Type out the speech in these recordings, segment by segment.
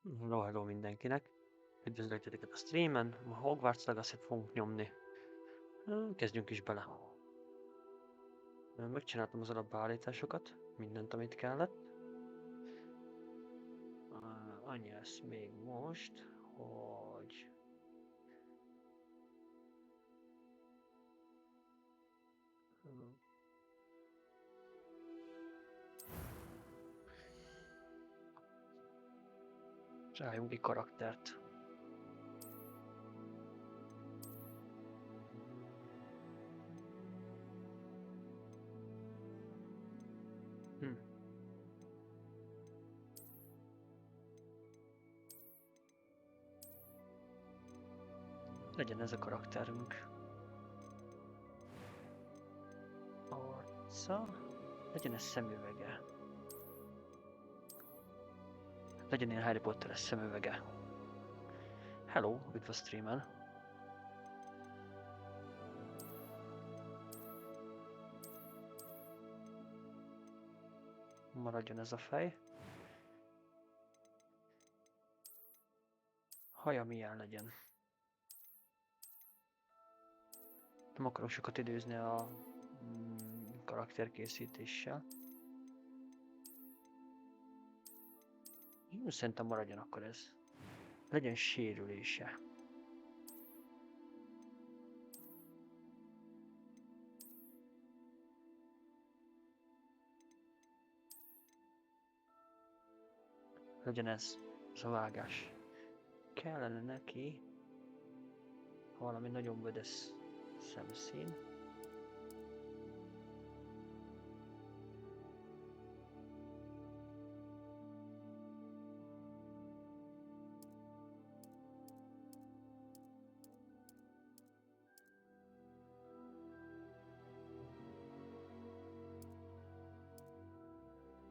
Hello, hello mindenkinek! Üdvözlök titeket a streamen, ma Hogwarts Legacy-t fogunk nyomni. Kezdjünk is bele. Megcsináltam az alapbeállításokat, mindent, amit kellett. Annyi lesz még most, hogy... Csináljunk egy karaktert. Legyen ez a karakterünk. Arca. Legyen ez szemüvege. Legyen ilyen Harry Potter-es szemüvege. Hello, üdv a streamen. Maradjon ez a fej. Haja milyen legyen. Nem akarok sokat időzni a karakterkészítéssel. Szerintem maradjon akkor ez. Legyen sérülése. Legyen ez a vágás. Kellene neki valami nagyon vödes szemszín.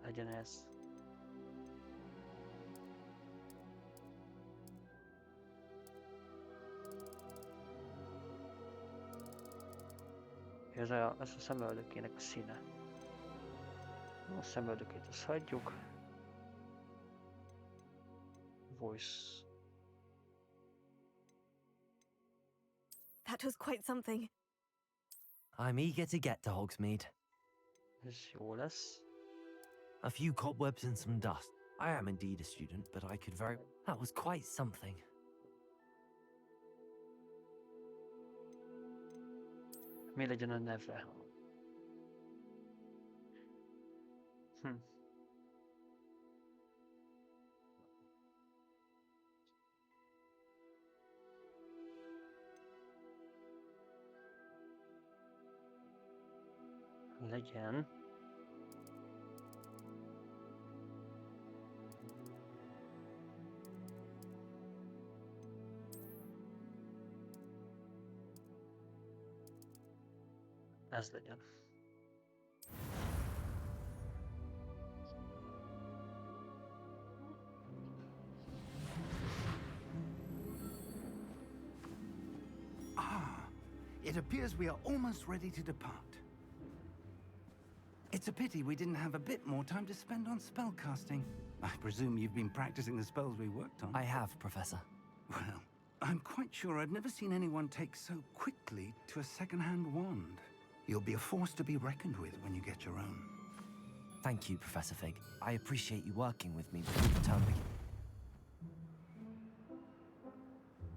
Legyen ez. Ez a szemöldökének a színe. A szemöldökét azt hagyjuk. Voice. That was quite something. I'm eager to get to Hogsmeade. Ez jó lesz. A few cobwebs and some dust. I am indeed a student, but I could very... That was quite something. Mi legyen a neve? Legyen. Ez legyen. It appears we are almost ready to depart. It's a pity we didn't have a bit more time to spend on spellcasting. I presume you've been practicing the spells we worked on. I have, Professor. Well, I'm quite sure I've never seen anyone take so quickly to a second-hand wand. You'll be a force to be reckoned with when you get your own. Thank you, Professor Fig. I appreciate you working with me before the term begins.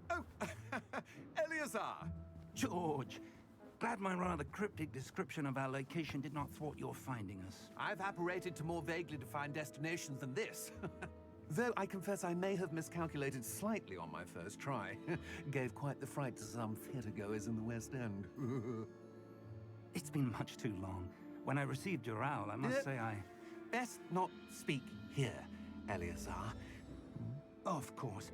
Oh, Eleazar! George! Glad my rather cryptic description of our location did not thwart your finding us. I've apparated to more vaguely defined destinations than this. Though I confess I may have miscalculated slightly on my first try. Gave quite the fright to some theatergoers in the West End. It's been much too long. When I received your owl, I must say I... Best not speak here, Eleazar. Of course.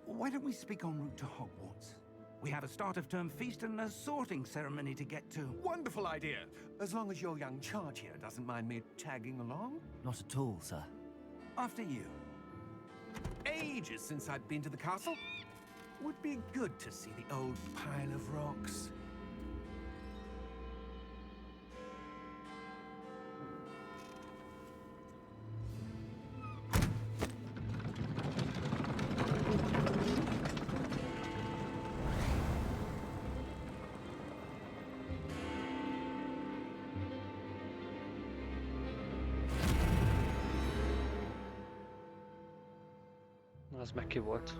Why don't we speak en route to Hogwarts? We have a start-of-term feast and a sorting ceremony to get to. Wonderful idea! As long as your young charge here doesn't mind me tagging along. Not at all, sir. After you. Ages since I'd been to the castle. Would be good to see the old pile of rocks. Az meg ki volt?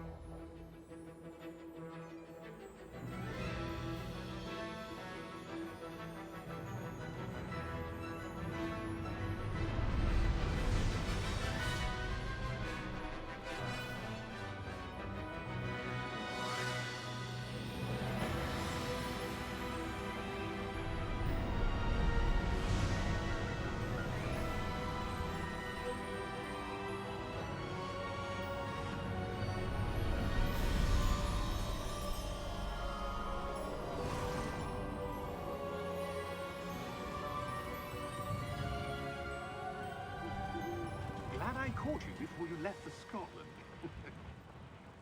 Glad I caught you before you left for Scotland.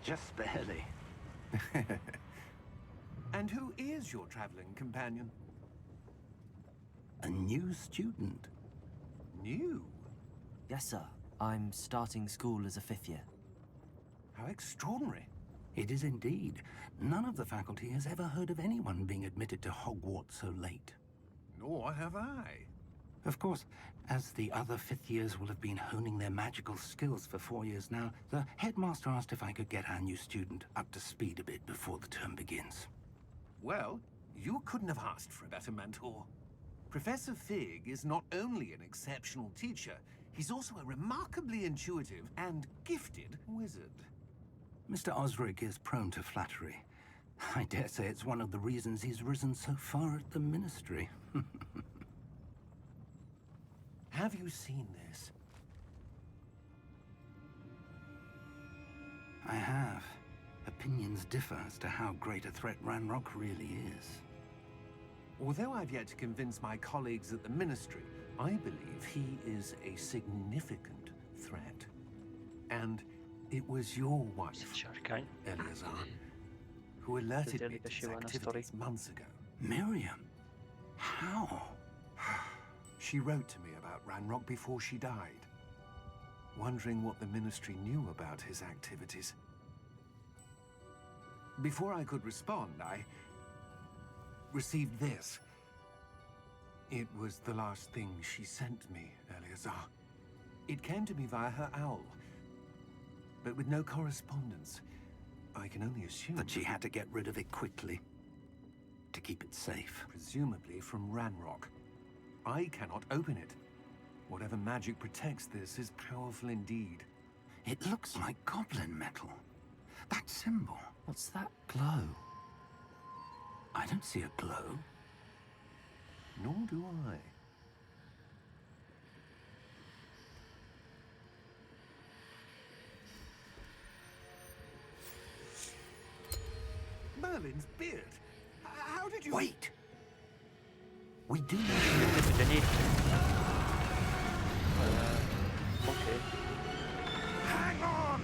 Just barely. And who is your traveling companion? A new student. New? Yes, sir. I'm starting school as a 5th year. How extraordinary. It is indeed. None of the faculty has ever heard of anyone being admitted to Hogwarts so late. Nor have I. Of course, as the other 5th years will have been honing their magical skills for 4 years now, the headmaster asked if I could get our new student up to speed a bit before the term begins. Well, you couldn't have asked for a better mentor. Professor Fig is not only an exceptional teacher, he's also a remarkably intuitive and gifted wizard. Mr. Osric is prone to flattery. I dare say it's one of the reasons he's risen so far at the Ministry. Have you seen this? I have. Opinions differ as to how great a threat Ranrock really is. Although I've yet to convince my colleagues at the Ministry, I believe he is a significant threat. And it was your wife, Sárkány. Eleazar, who alerted me to his Érdekes activities months ago. Miriam? How? She wrote to me about Ranrock before she died, wondering what the Ministry knew about his activities. Before I could respond, I received this. It was the last thing she sent me, Eleazar. It came to me via her owl, but with no correspondence. I can only assume That she had to get rid of it quickly, to keep it safe. presumably from Ranrock. I cannot open it. Whatever magic protects this is powerful indeed. It looks like goblin metal. That symbol. What's that glow? I don't see a glow. Nor do I. Merlin's beard. How did you... Wait! We do need Ugye négy. Oké. Hang on!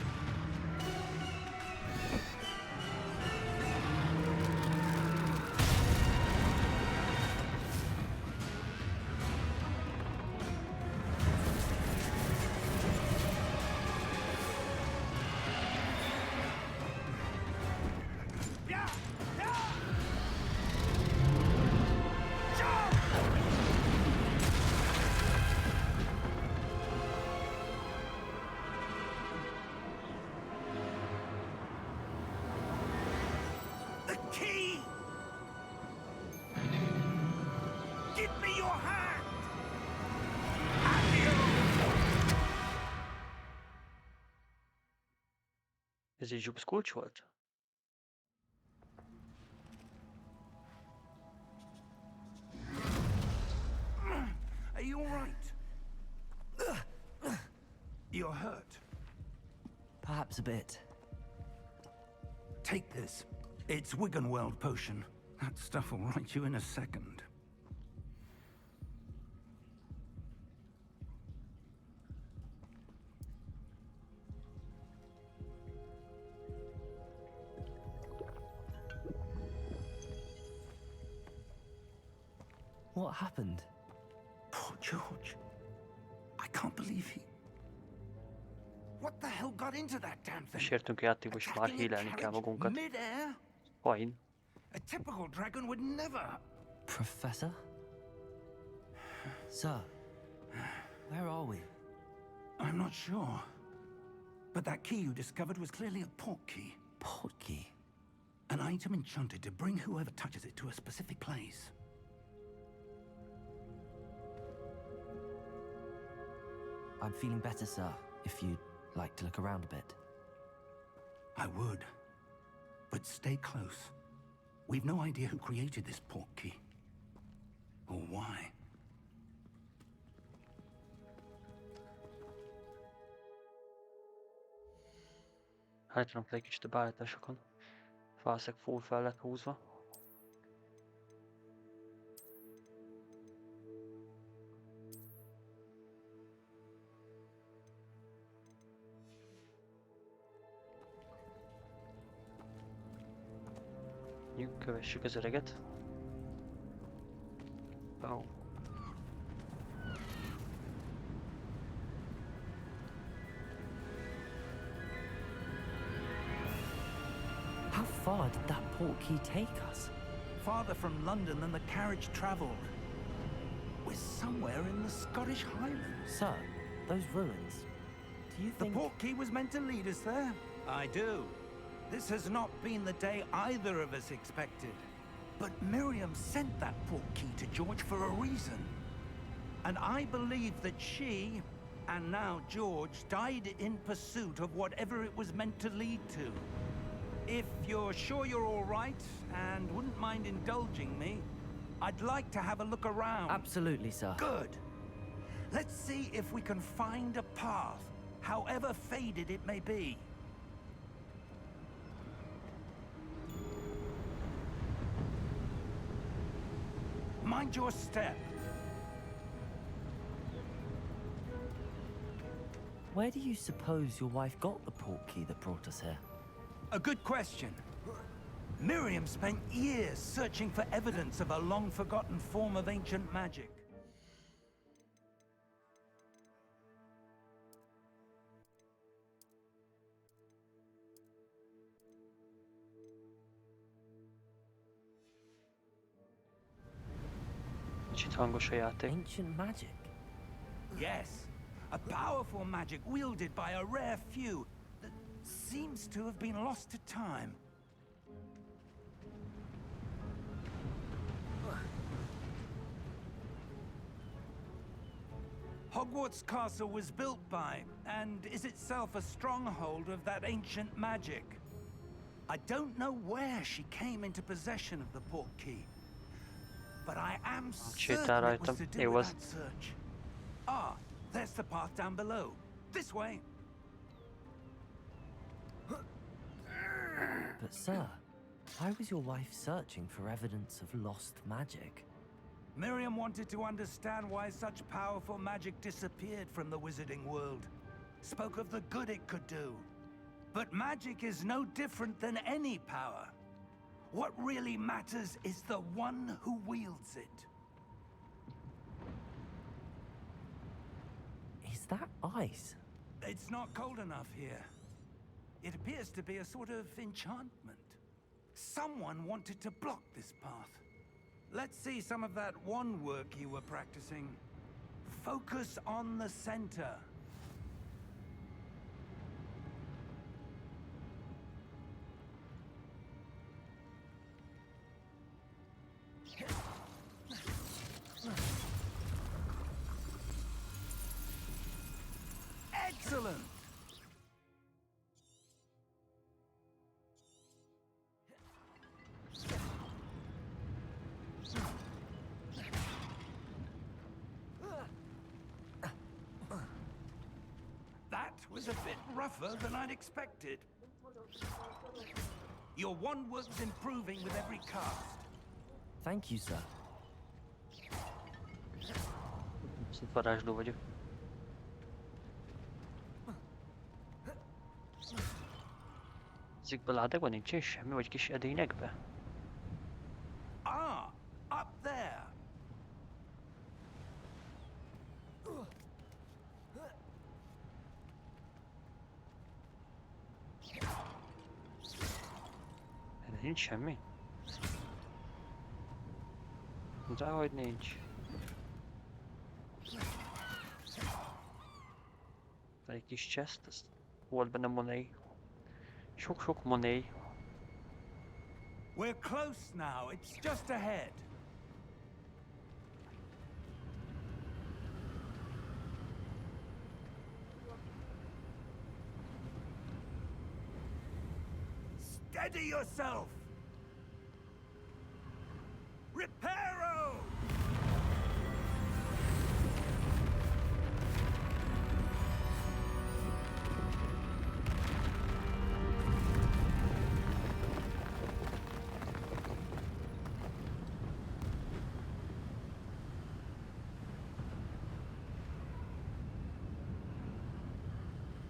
The key! Give me your hand! Ez egy zsupsz kulcs volt? Are you all right? You're hurt. Perhaps a bit. Take this. It's Wiggenweld potion. That stuff will right you in a second. What happened? Poor George. I can't believe he... What the hell got into that damn thing? Sértünk játékba, és már hílelni kell magunkat. Mid-air? Fajn. A typical dragon would never... Professor? Sir, where are we? I'm not sure. But But that key you discovered was clearly a portkey. Portkey? An item enchanted to bring whoever touches it to a specific place. I'm feeling better, sir, if you'd like to look around a bit. I would. But stay close. We've no idea who created this portkey. Or why. Hátrálom fel egy kicsit a beállításokon. Valószínűleg full fel lett húzva. Kövessük az öreget. Oh. How far did that portkey take us? Farther from London than the carriage traveled. We're somewhere in the Scottish Highlands. Sir, those ruins. Do you The think... portkey was meant to lead us there? I do. This has not been the day either of us expected. But Miriam sent that portkey to George for a reason. And I believe that she, and now George, died in pursuit of whatever it was meant to lead to. If you're sure you're all right, and wouldn't mind indulging me, I'd like to have a look around. Absolutely, sir. Good. Let's see if we can find a path, however faded it may be. Mind your step. Where do you suppose your wife got the portkey that brought us here? A good question. Miriam spent years searching for evidence of a long-forgotten form of ancient magic. Kicsit hangos a játék. Ancient magic? Yes, a powerful magic wielded by a rare few that seems to have been lost to time. Hogwarts Castle was built by, and is itself a stronghold of that ancient magic. I don't know where she came into possession of the portkey, but I am certain it was to do with that search. Ah, there's the path down below. This way. But sir, why was your wife searching for evidence of lost magic? Miriam wanted to understand why such powerful magic disappeared from the wizarding world. Spoke of the good it could do. But magic is no different than any power. What really matters is the one who wields it. Is that ice? It's not cold enough here. It appears to be a sort of enchantment. Someone wanted to block this path. Let's see some of that wand work you were practicing. Focus on the center. Excellent! That was a bit rougher than I'd expected. Your wand work's improving with every cast. Thank you, sir. Viszont varázsló vagyok. Ezekben a ládekban nincsen semmi, vagy kis edényekbe? Ah, up there. Erre nincs semmi? Dehogy nincs. Egy kis chest, azt volt benne money. Sok-sok money. We're close now. It's just ahead. Steady yourself! Reparo!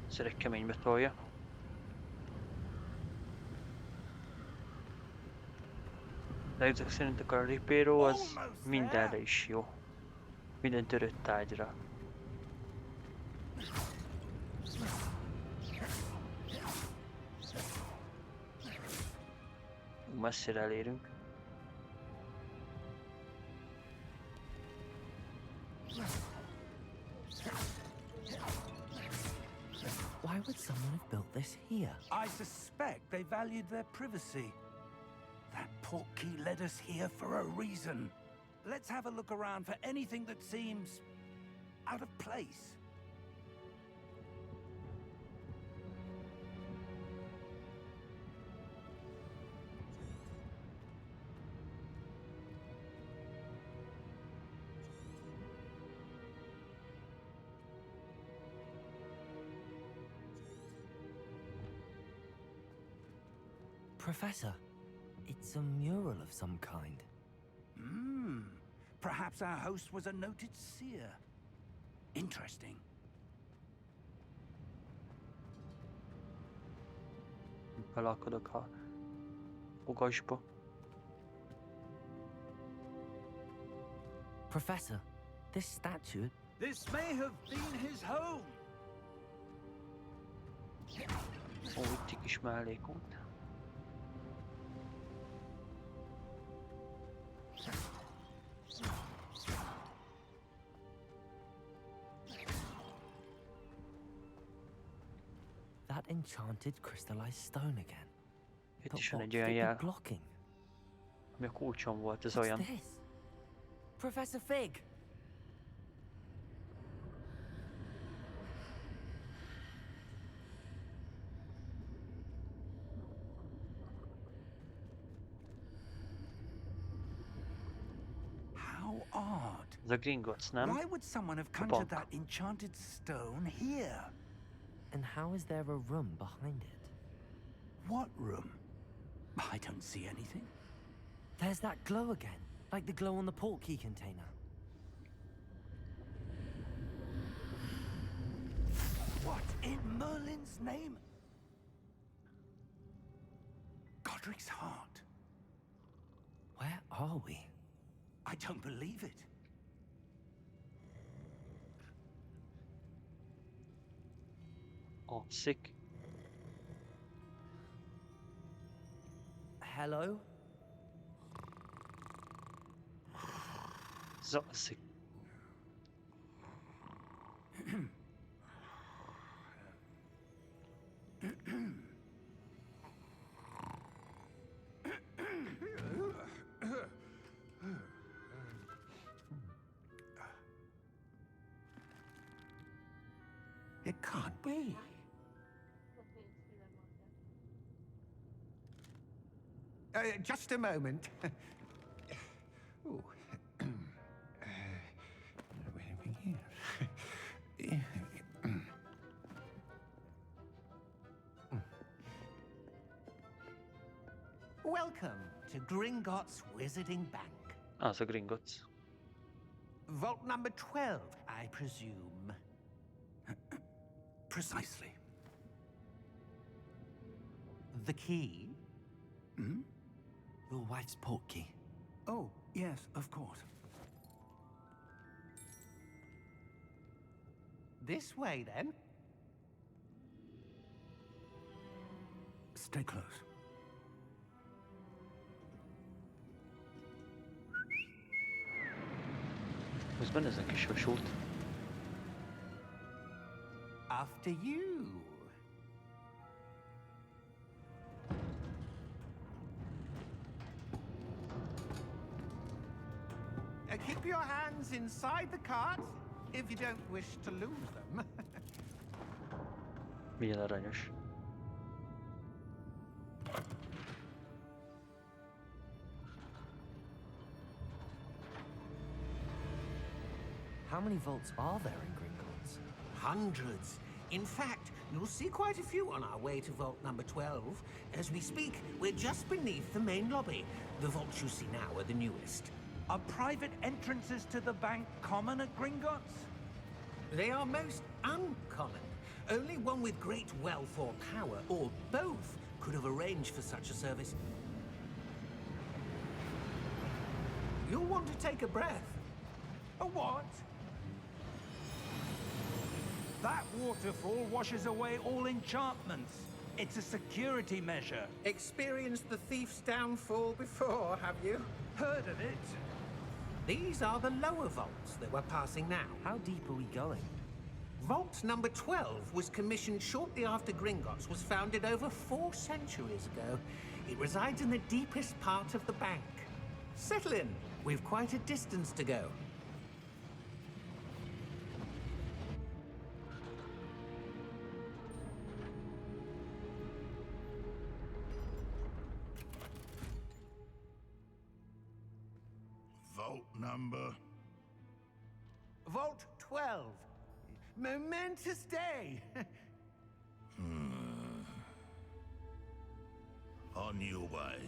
Szeret keménybe tolja. De ezek szerint a Reparo az mindenre is jó. Minden törött tárgyra. Messzire elérünk. Why would someone have built this here? I suspect they valued their privacy. That portkey led us here for a reason. Let's have a look around for anything that seems out of place. Professor, it's a mural of some kind. Perhaps our host was a noted seer. Interesting. Belakadok a fogasba. Professor, this statue... This may have been his home. Ó, itt egy kis mellékút. That enchanted crystallized stone again. Itt But is van what egy olyan could it be jel, blocking? ami a kulcsom volt, ez What's olyan. this? Professor Fig! How odd. Ez a Gringotts, nem? Why would someone have conjured that enchanted stone here? And how is there a room behind it? What room? I don't see anything. There's that glow again, like the glow on the portkey container. What in Merlin's name? Godric's heart. Where are we? I don't believe it. Alszik. Hello? Zalszik. It can't be. Just a moment. Ooh. Anything here? Welcome to Gringotts Wizarding Bank. Az a Gringotts. Vault number 12, I presume. Precisely. The key? Your wife's portkey. Oh, yes, of course. This way, then. Stay close. Közben ez a kis vasút. After you. your hands inside the cart if you don't wish to lose them. Milyen aranyos. How many vaults are there in Gringotts? Hundreds. In fact, you'll see quite a few on our way to vault number 12. As we speak, we're just beneath the main lobby. The vaults you see now are the newest. Are private entrances to the bank common at Gringotts? They are most uncommon. Only one with great wealth or power, or both, could have arranged for such a service. You'll want to take a breath. A what? That waterfall washes away all enchantments. It's a security measure. Experienced the thief's downfall before, have you? Heard of it? These are the lower vaults that we're passing now. How deep are we going? Vault number 12 was commissioned shortly after Gringotts was founded over 4 centuries ago. It resides in the deepest part of the bank. Settle in. We've quite a distance to go. Vault number. Vault 12. Momentous day. On your way.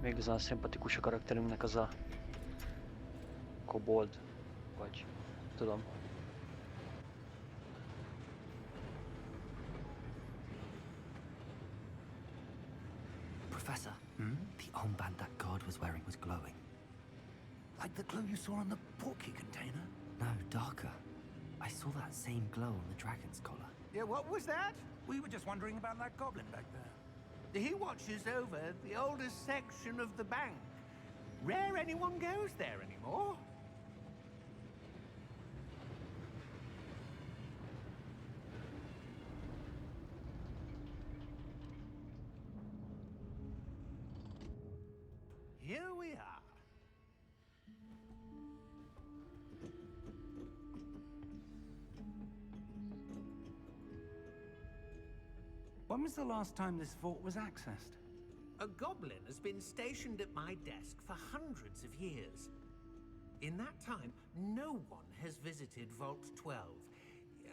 Még igazán szimpatikus a karakterünknek az a kobold, vagy tudom. Professor, the armband that guard was wearing was glowing. Like the glow you saw on the portkey container? No, darker. I saw that same glow on the dragon's collar. Yeah, what was that? We were just wondering about that goblin back there. He watches over the oldest section of the bank. Rare anyone goes there anymore. Here we are. When was the last time this vault was accessed? A goblin has been stationed at my desk for hundreds of years. In that time, no one has visited Vault 12.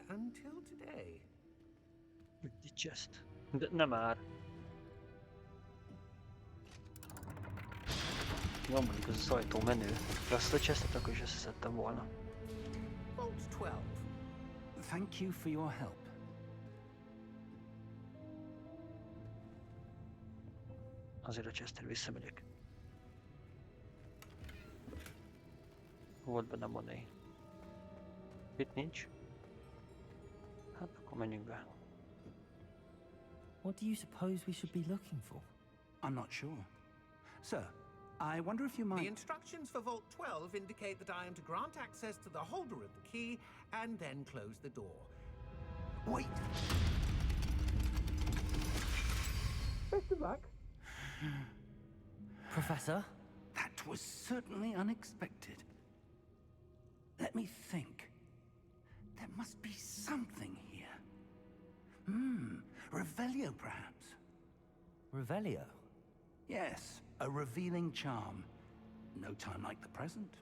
Until today. The chest. De nem már. Jó, mondjuk az a sajtó menő. De azt a chestet akkor is összeszedtem volna. Vault 12. Thank you for your help. Azért a chesttel visszamegyek. Volt benne money. Itt nincs. Hát akkor menjünk be. What do you suppose we should be looking for? I'm not sure. Sir, I wonder if you The might... instructions for Vault 12 indicate that I am to grant access to the holder of the key and then close the door. Wait! Best of luck. Professor? That was certainly unexpected. Let me think. There must be something here. Revelio, perhaps? Revelio? Yes, a revealing charm. No time like the present.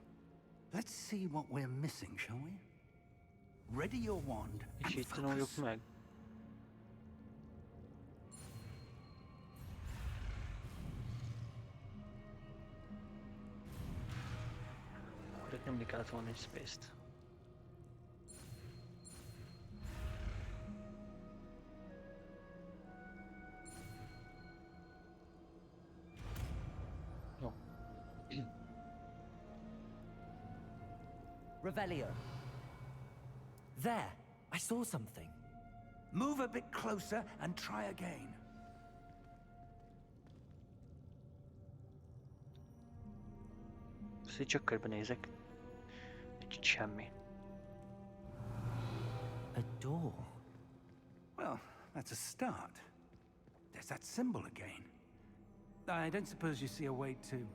Let's see what we're missing, shall we? Ready your wand És and így tanuljuk focus. meg. Akkor itt nyomni kellett volna egy space-t. Jó. Revelio. There! I saw something. Move a bit closer and try again. Ezt így csak körbenézek. Egy semmi. A door. Well, that's a start. There's that symbol again. I don't suppose you see a way to...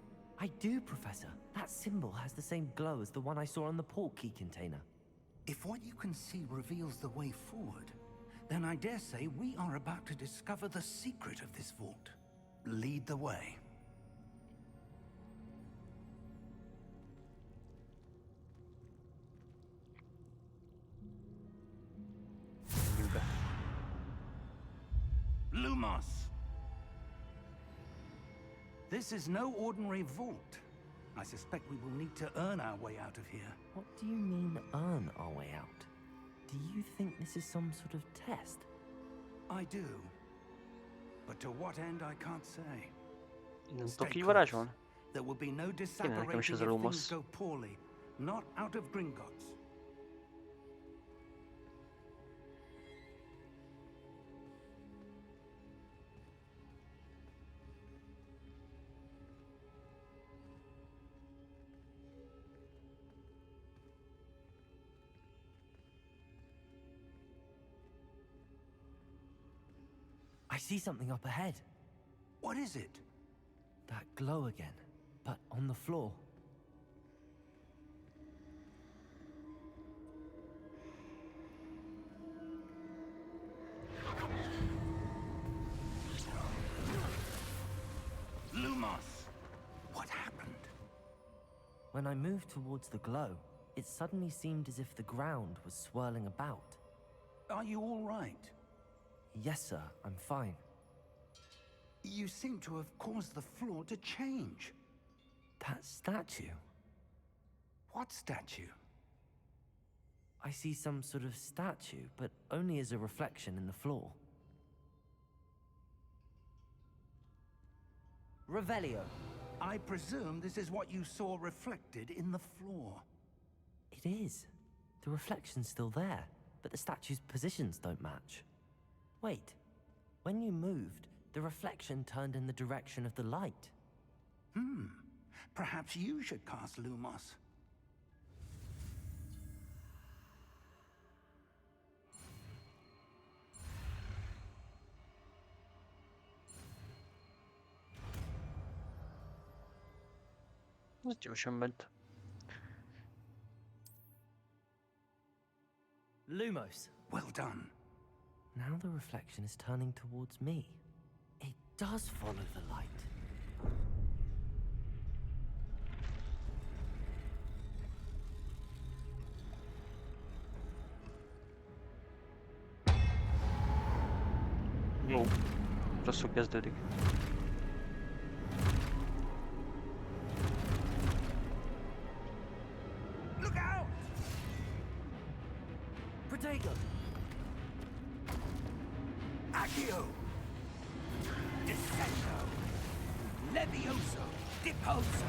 I do, Professor. That symbol has the same glow as the one I saw on the portkey container. If what you can see reveals the way forward, then I dare say we are about to discover the secret of this vault. Lead the way. Lumos! This is no ordinary vault. I suspect we will need to earn our way out of here. What do you mean, earn our way out? Do you think this is some sort of test? I do. But to what end, I can't say. Nem Stay tudok így close. varázsolni? There will be no nekem is disapparating ez if a things Lumos. go poorly. Not out of Gringotts. I see something up ahead. What is it? That glow again, but on the floor. Lumos! What happened? When I moved towards the glow, it suddenly seemed as if the ground was swirling about. Are you all right? Yes, sir, I'm fine. You seem to have caused the floor to change. That statue? What statue? I see some sort of statue, but only as a reflection in the floor. Revelio. I presume this is what you saw reflected in the floor. It is. The reflection's still there, but the statue's positions don't match. Wait. When you moved, the reflection turned in the direction of the light. Perhaps you should cast Lumos. Ez gyorsan ment. Lumos. Well done. Now the reflection is turning towards me. It does follow the light. Jó. Rosszul kezdődik. Look out! Protego! Accio! Descendo! Levioso! Deposo!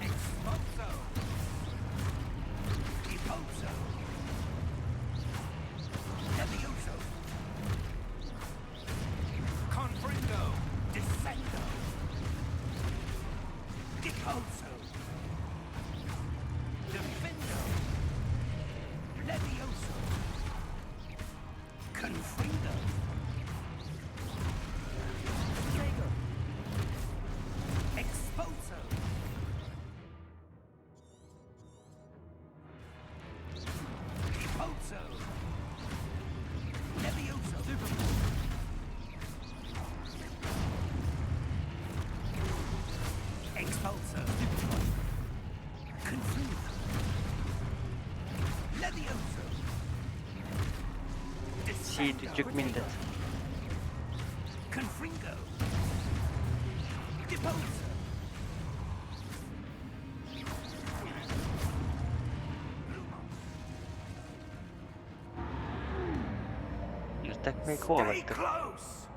Expulso! Deposo! Levioso! Confringo! Descendo! Deposo! Defendo! Levioso! Confringo! Protego! Expulso! Repulso! Levioso! Expulso! Confringo! Levioso! Szétütjük mindet. Confringo! Deposo! Jöttek még? Hol Stay vagytok? close!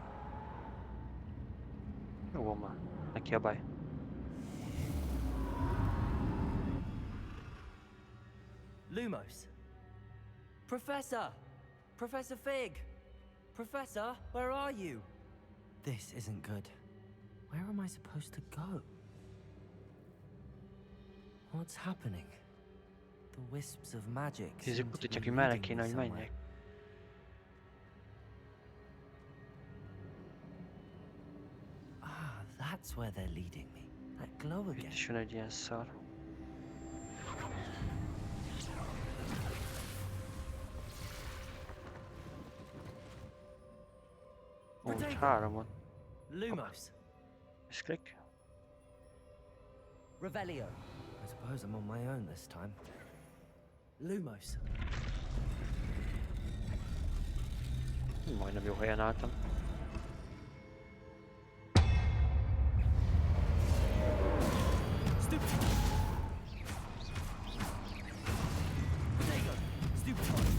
Jó van már. Neki a baj. Lumos. Professor! Professor Fig! Professor, where are you? This isn't good. Where am I supposed to go? What's happening? The wisps of magic Nézzük, seem to mutatják, be hogy merre leading kéne, me hogy somewhere. menjek. that's where they're leading me. That glow Itt again. is van egy ilyen szar. Úgy háromon. Lumos. És klik. Revelio. I suppose I'm on my own this time. Lumos. Majdnem jó helyen álltam. Stupid. Potato. Stupid.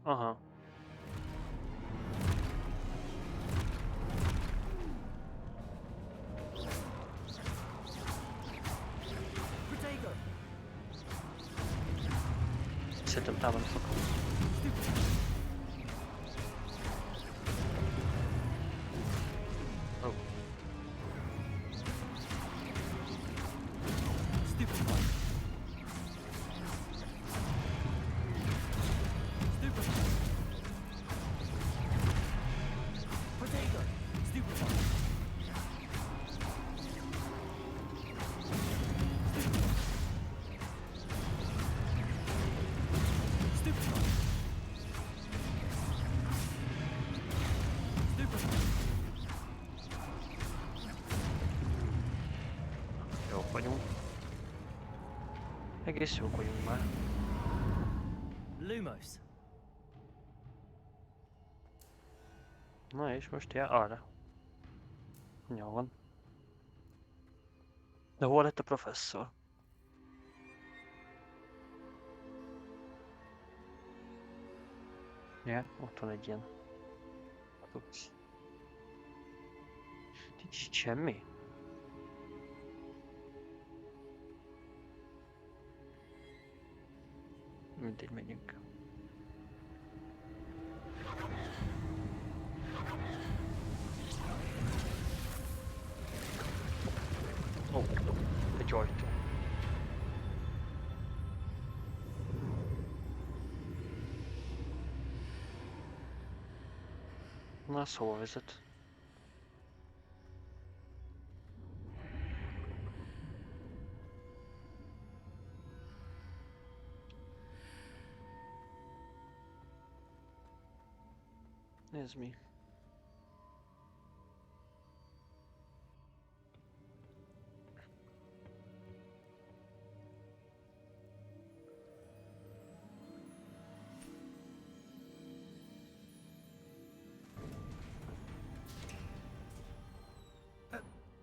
Aha. Potato. Szerintem támadni fog. Oh. Stupid. Stupid. Potato. Stupid. Stupid. Stupid. Jók vagyunk. Egész jók vagyunk már. Lumos. Na és most jár arra. Jó van. De hol lett a professzor? Ja, ott van egy ilyen. Ups. Nincs itt semmi? Mindegy, megyünk. Ó, egy ajtó. Na, szóval vezet. Ez mi?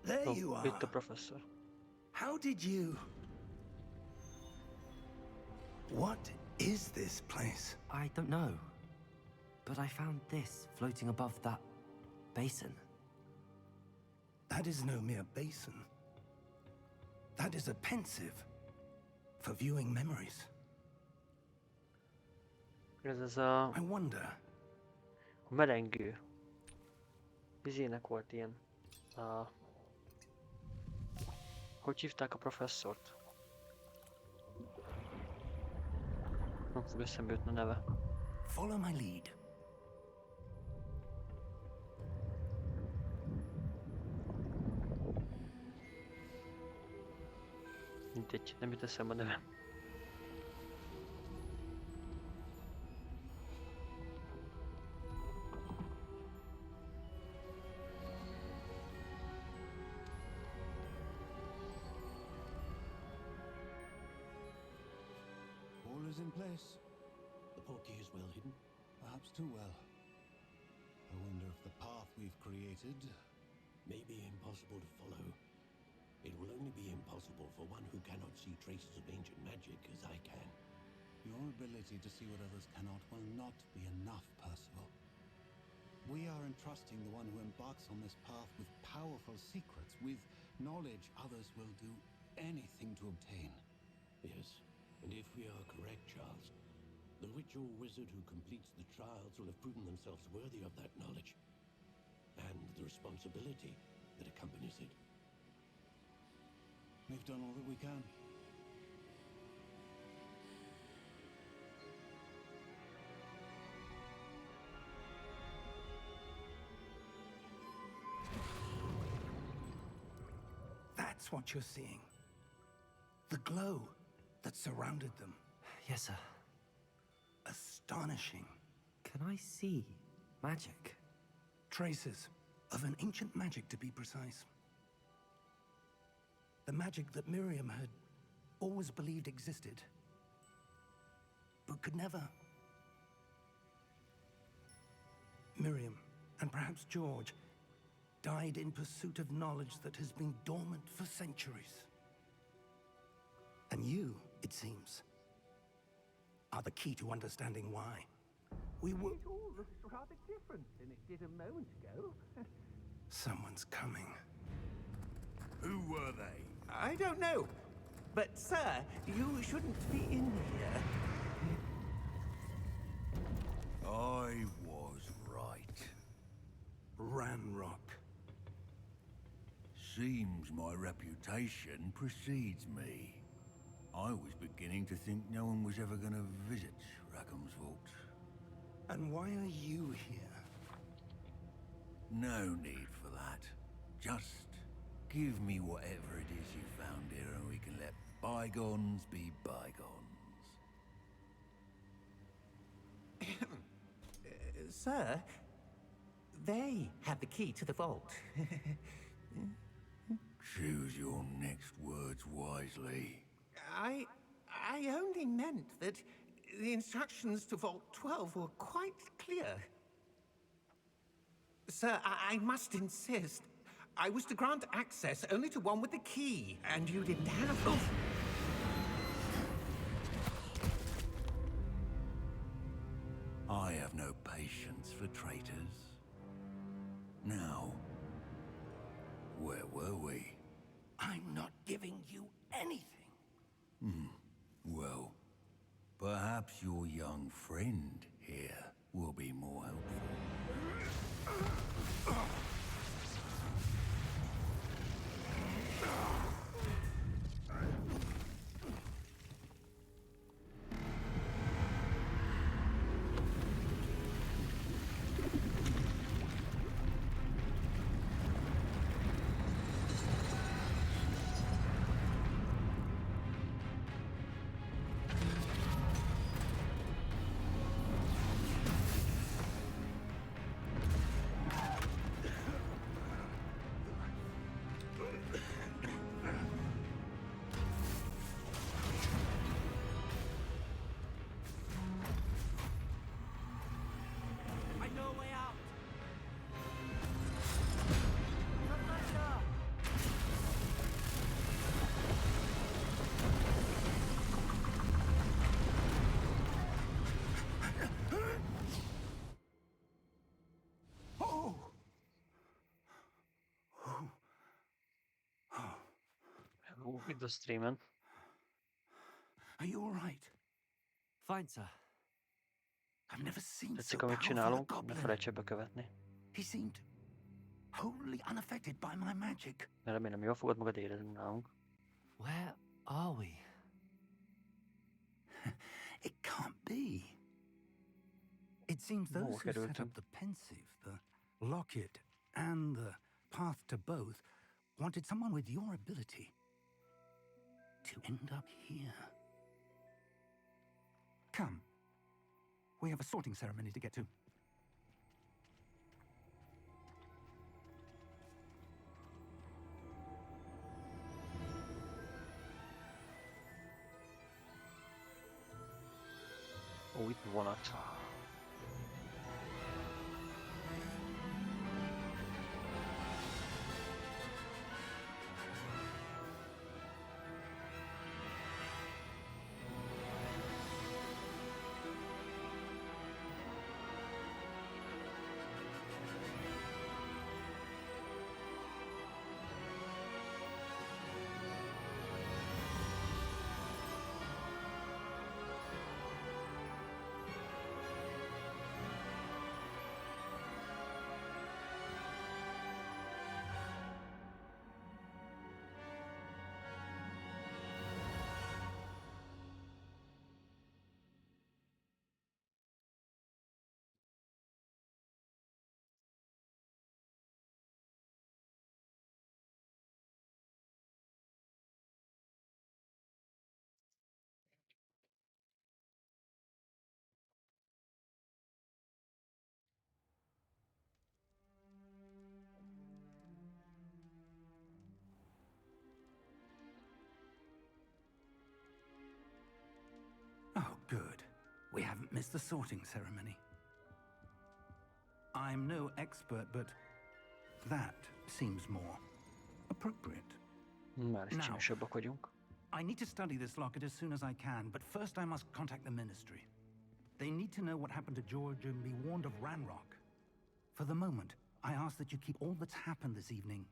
There you Oh, are. itt a professzor. How did you... What is this place? I don't know. But I found this floating above that basin. That is no mere basin. That is a pensive for viewing memories. Ez a I wonder, merengő. Vizének volt ilyen. Hogy hívták a professzort? Nem fog eszembe jutni a neve. follow my lead. Mindegy, nem jut eszembe a neve. All is in place. The portkey is well hidden. Perhaps too well. I wonder if the path we've created may be impossible to follow. It will only be impossible for one who cannot see traces of ancient magic as I can. Your ability to see what others cannot will not be enough, Percival. We are entrusting the one who embarks on this path with powerful secrets, with knowledge others will do anything to obtain. Yes, and if we are correct, Charles, the witch or wizard who completes the trials will have proven themselves worthy of that knowledge, and the responsibility that accompanies it. We've done all that we can. That's what you're seeing. The glow that surrounded them. Yes, sir. Astonishing. Can I see magic? Traces of an ancient magic, to be precise. The magic that Miriam had always believed existed, but could never. Miriam, and perhaps George, died in pursuit of knowledge that has been dormant for centuries. And you, it seems, are the key to understanding why. We were... It all looks rather different than it did a moment ago. Someone's coming. Who were they? I don't know. But, sir, you shouldn't be in here. I was right. Ranrock. Seems my reputation precedes me. I was beginning to think no one was ever going to visit Rackham's vault. And why are you here? No need for that. Just give me whatever it is you found here and we can let bygones be bygones. Sir, they have the key to the vault. Choose your next words wisely. I only meant that the instructions to Vault 12 were quite clear. Sir, I must insist. I was to grant access only to one with the key, and you didn't have them. I have no patience for traitors. Now, where were we? I'm not giving you anything. Well, perhaps your young friend here will be more helpful. I know a way out! Professor! Oh! Mit a streamen. Are you all right? Fine, sir. I've never seen so Tetszik, amit powerful a csinálunk, ne goblin. felejtse bekövetni. He seemed wholly unaffected by my magic. De remélem jól fogod magad érezni nálunk. Where are we? It can't be. It seems those who set kerültünk. up the pensive, the locket, and the path to both wanted someone with your ability to end up here. Come. We have a sorting ceremony to get to. Ó, itt vonat. It's the sorting ceremony. I'm no expert, but that seems more appropriate. Már is Now, csinossabbak vagyunk. I need to study this locket as soon as I can, but first I must contact the Ministry. They need to know what happened to George and be warned of Ranrock. For the moment, I ask that you keep all that's happened this evening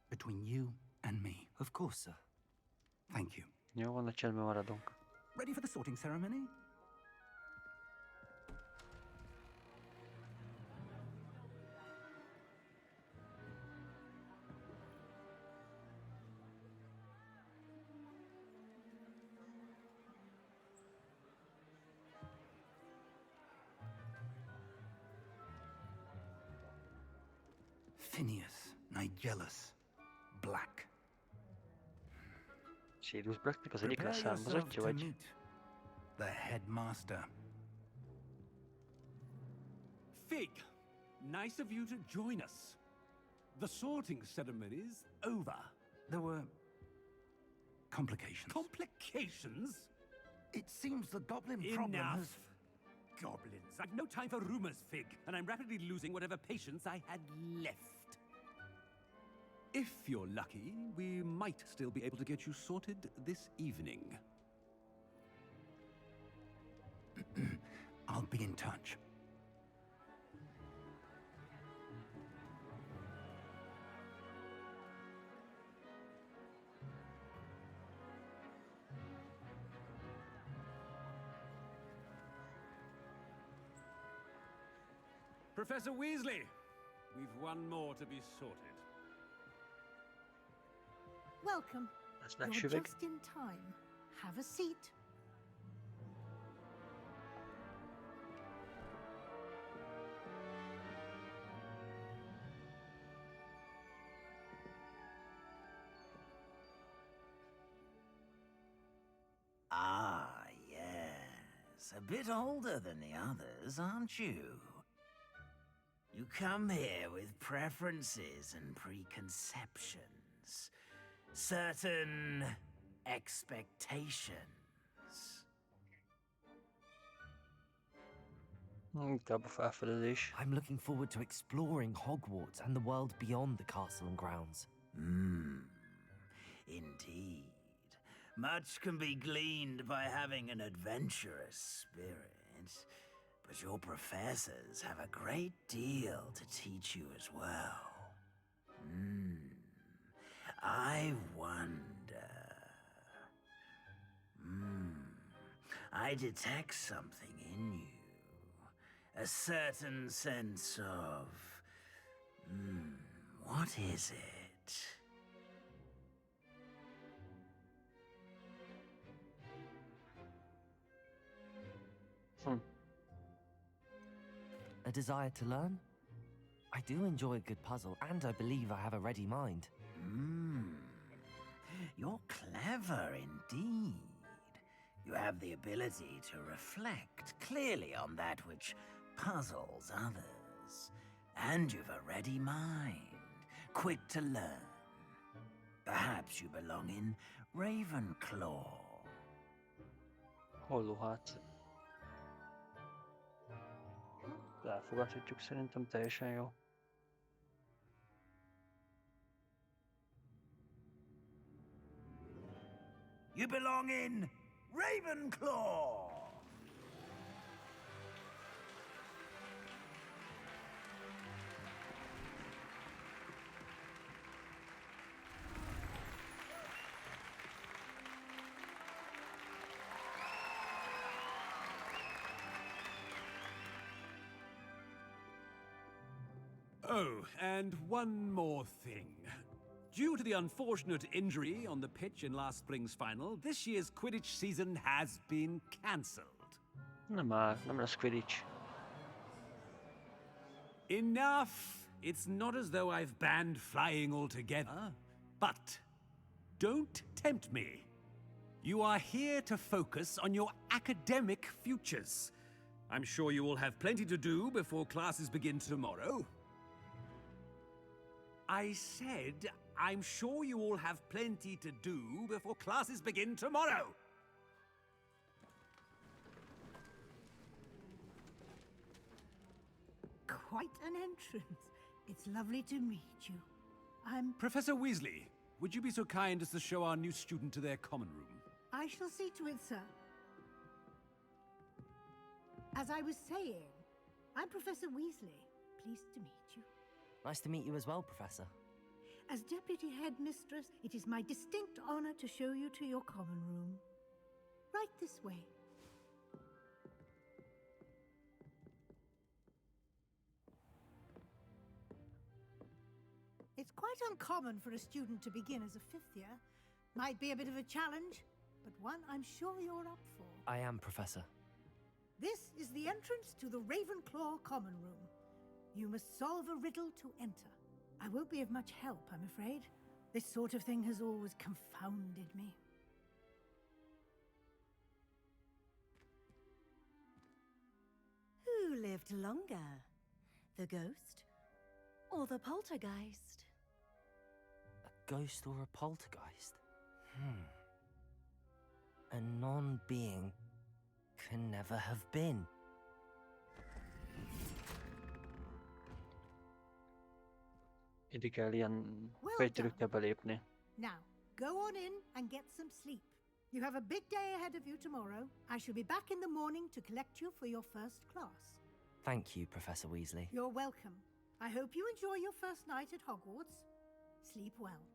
between you and me. Of course, sir. Thank you. Jó van, a csendben maradunk. Ready for the sorting ceremony? Phineas, Nigellus, Black. Sirius Blacknek az egyik Prepare yourself leszármazottja, to vagy? meet the headmaster. Fig, nice of you to join us. The sorting ceremony's over. There were complications. Complications? It seems the goblin problem Enough. has... Goblins. I've no time for rumors, Fig, and I'm rapidly losing whatever patience I had left. If you're lucky, we might still be able to get you sorted this evening. I'll be in touch. Professor Weasley, we've one more to be sorted. Welcome. Ez You're megsüveg. just in time. Have a seat. Ah, yes. A bit older than the others, aren't you? You come here with preferences and preconceptions. Certain expectations. Inkább a felfedezés. I'm looking forward to exploring Hogwarts and the world beyond the castle and grounds. Indeed. Much can be gleaned by having an adventurous spirit, but your professors have a great deal to teach you as well. I wonder... I detect something in you. A certain sense of... what is it? A desire to learn? I do enjoy a good puzzle, and I believe I have a ready mind. You're clever indeed. You have the ability to reflect clearly on that which puzzles others. And you've a ready mind, quick to learn. Perhaps you belong in Ravenclaw. Hollóhát. Elfogadhatjuk, szerintem teljesen jó. You belong in Ravenclaw! Oh, and one more thing. Due to the unfortunate injury on the pitch in last spring's final, this year's Quidditch season has been cancelled. Nem lesz Quidditch. Enough! It's not as though I've banned flying altogether. But don't tempt me. You are here to focus on your academic futures. I'm sure you will have plenty to do before classes begin tomorrow. I said, I'm sure you all have plenty to do before classes begin tomorrow. quite an entrance. It's lovely to meet you. I'm... Professor Weasley, would you be so kind as to show our new student to their common room? I shall see to it, sir. As I was saying, I'm Professor Weasley. Pleased to meet you. Nice to meet you as well, Professor. As Deputy Headmistress, it is my distinct honor to show you to your common room. Right this way. It's quite uncommon for a student to begin as a fifth year. Might be a bit of a challenge, but one I'm sure you're up for. I am, Professor. This is the entrance to the Ravenclaw common room. You must solve a riddle to enter. I won't be of much help, I'm afraid. This sort of thing has always confounded me. Who lived longer? The ghost or the poltergeist? A ghost or a poltergeist? A non-being can never have been. Így kell ilyen Well fejtörükkel belépni. Now, go on in and get some sleep. You have a big day ahead of you tomorrow. I shall be back in the morning to collect you for your first class. Thank you, Professor Weasley. You're welcome. I hope you enjoy your first night at Hogwarts. Sleep well.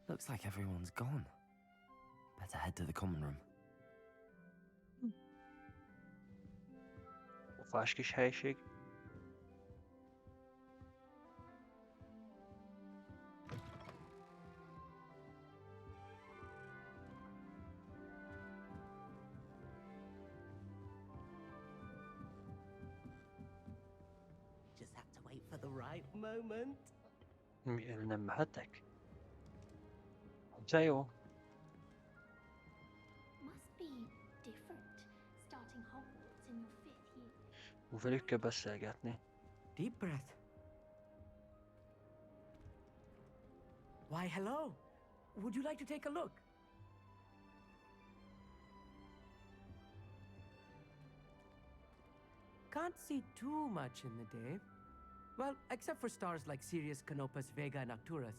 Looks like everyone's gone. Better head to the common room. Fás kis helység. Just have to wait for the right moment. Miért nem mehetek? De jó. Must be different starting Hogwarts in your 5th year. Velük kell beszélgetni. Deep breath. Why, hello. Would you like to take a look? Can't see too much in the day. Well, except for stars like Sirius, Canopus, Vega, and Arcturus.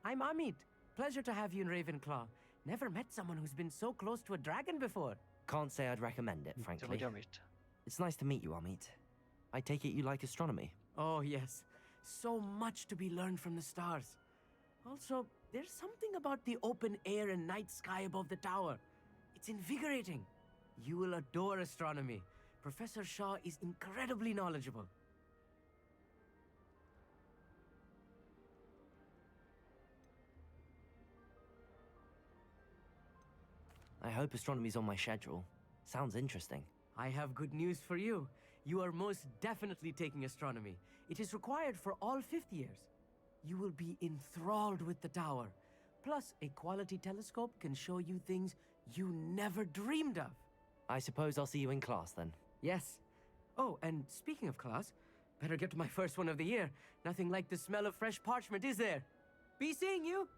I'm Amit. Pleasure to have you in Ravenclaw. Never met someone who's been so close to a dragon before. Can't say I'd recommend it, frankly. Amit. It's nice to meet you, Amit. I take it you like astronomy. Oh, yes. So much to be learned from the stars. Also, there's something about the open air and night sky above the tower. It's invigorating. You will adore astronomy. Professor Shaw is incredibly knowledgeable. I hope astronomy's on my schedule. Sounds interesting. I have good news for you. You are most definitely taking astronomy. It is required for all 5th years. You will be enthralled with the tower. Plus, a quality telescope can show you things you never dreamed of. I suppose I'll see you in class then. Yes. Oh, and speaking of class, better get to my first one of the year. Nothing like the smell of fresh parchment, is there? Be seeing you!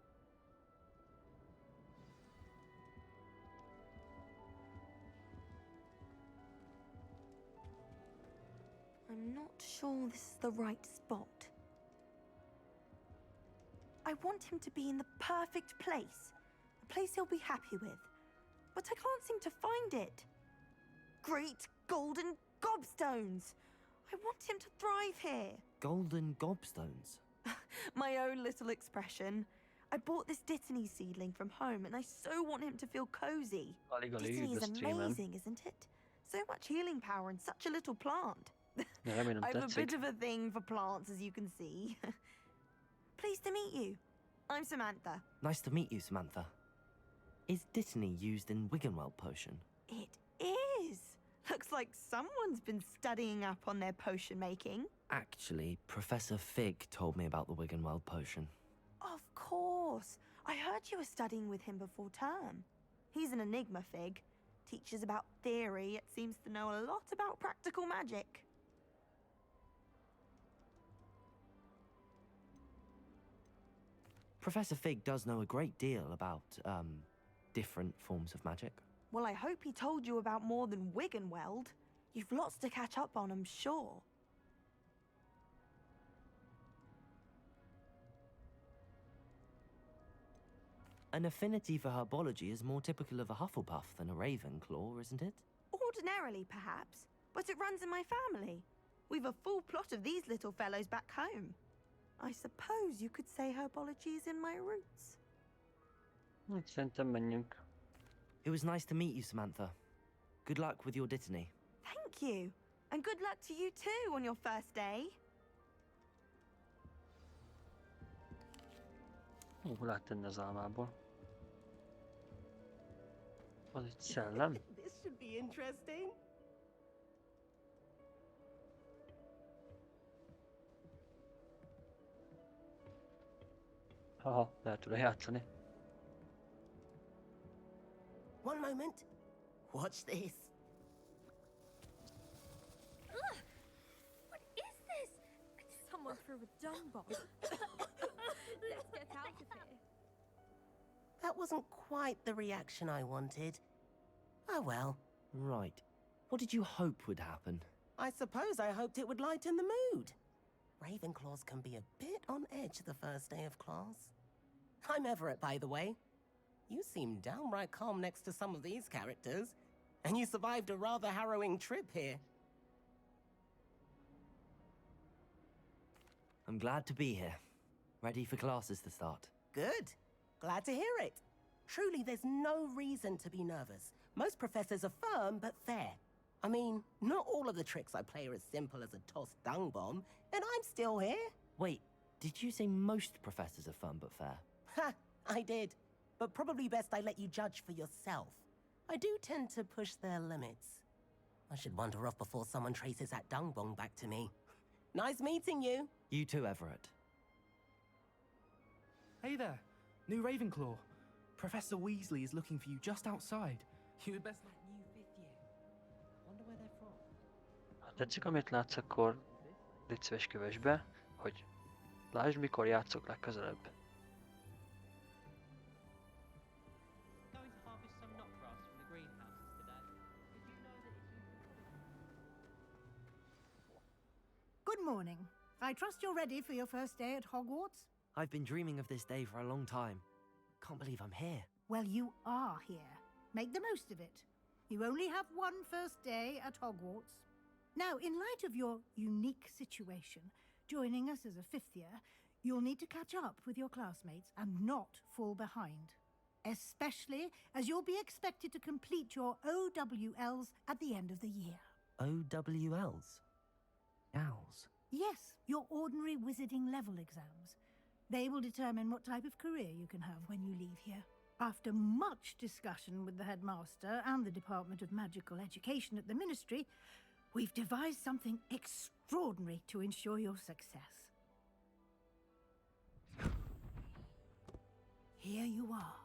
I'm not sure this is the right spot. I want him to be in the perfect place. A place he'll be happy with. But I can't seem to find it. Great golden gobstones! I want him to thrive here. Golden gobstones? My own little expression. I bought this Dittany seedling from home and I so want him to feel cozy. Dittany is amazing, isn't it? So much healing power in such a little plant. I have a bit of a thing for plants, as you can see. Pleased to meet you. I'm Samantha. Nice to meet you, Samantha. Is Dittany used in Wiggenweld potion? It is. Looks like someone's been studying up on their potion making. Actually, Professor Fig told me about the Wiggenweld potion. Of course. I heard you were studying with him before term. He's an enigma, Fig. Teaches about theory, it seems to know a lot about practical magic. Professor Fig does know a great deal about, different forms of magic. Well, I hope he told you about more than Wiggenweld. You've lots to catch up on, I'm sure. An affinity for herbology is more typical of a Hufflepuff than a Ravenclaw, isn't it? Ordinarily, perhaps, but it runs in my family. We've a full plot of these little fellows back home. I suppose you could say herbology is in my roots. Szerintem menjünk. It was nice to meet you, Samantha. Good luck with your dittany. Thank you. And good luck to you too on your first day. Lehet tenni az álmából. Az egy szellem. This should be interesting. Haha, lehet vele játszani. One moment. Watch this. Ugh! What is this? Someone threw a dung bomb. Let's get out of here. That wasn't quite the reaction I wanted. Oh well. Right. What did you hope would happen? I suppose I hoped it would lighten the mood. Ravenclaws can be a bit on edge the first day of class. I'm Everett, by the way. You seem downright calm next to some of these characters, and you survived a rather harrowing trip here. I'm glad to be here. Ready for classes to start. Good. Glad to hear it. Truly, there's no reason to be nervous. Most professors are firm but fair. I mean, not all of the tricks I play are as simple as a tossed dung bomb, and I'm still here. Wait, did you say most professors are firm but fair? Ha! I did. But probably best I let you judge for yourself. I do tend to push their limits. I should wander off before someone traces that dung bomb back to me. Nice meeting you. You too, Everett. Hey there, new Ravenclaw. Professor Weasley is looking for you just outside. You had best... New fifth year. Wonder where they're from. Ha tetszik, amit látsz, akkor légy szíves, kövess be, hogy lásd, mikor játszok legközelebb. Going to harvest some knotgrass from the greenhouses today. Did you know that Good morning. I trust you're ready for your first day at Hogwarts? I've been dreaming of this day for a long time. Can't believe I'm here. Well, you are here. Make the most of it. You only have one first day at Hogwarts. Now, in light of your unique situation, joining us as a fifth year, you'll need to catch up with your classmates and not fall behind. Especially as you'll be expected to complete your OWLs at the end of the year. OWLs? Owls? Yes, your ordinary wizarding level exams. They will determine what type of career you can have when you leave here. After much discussion with the headmaster and the Department of Magical Education at the Ministry, we've devised something extraordinary to ensure your success. Here you are.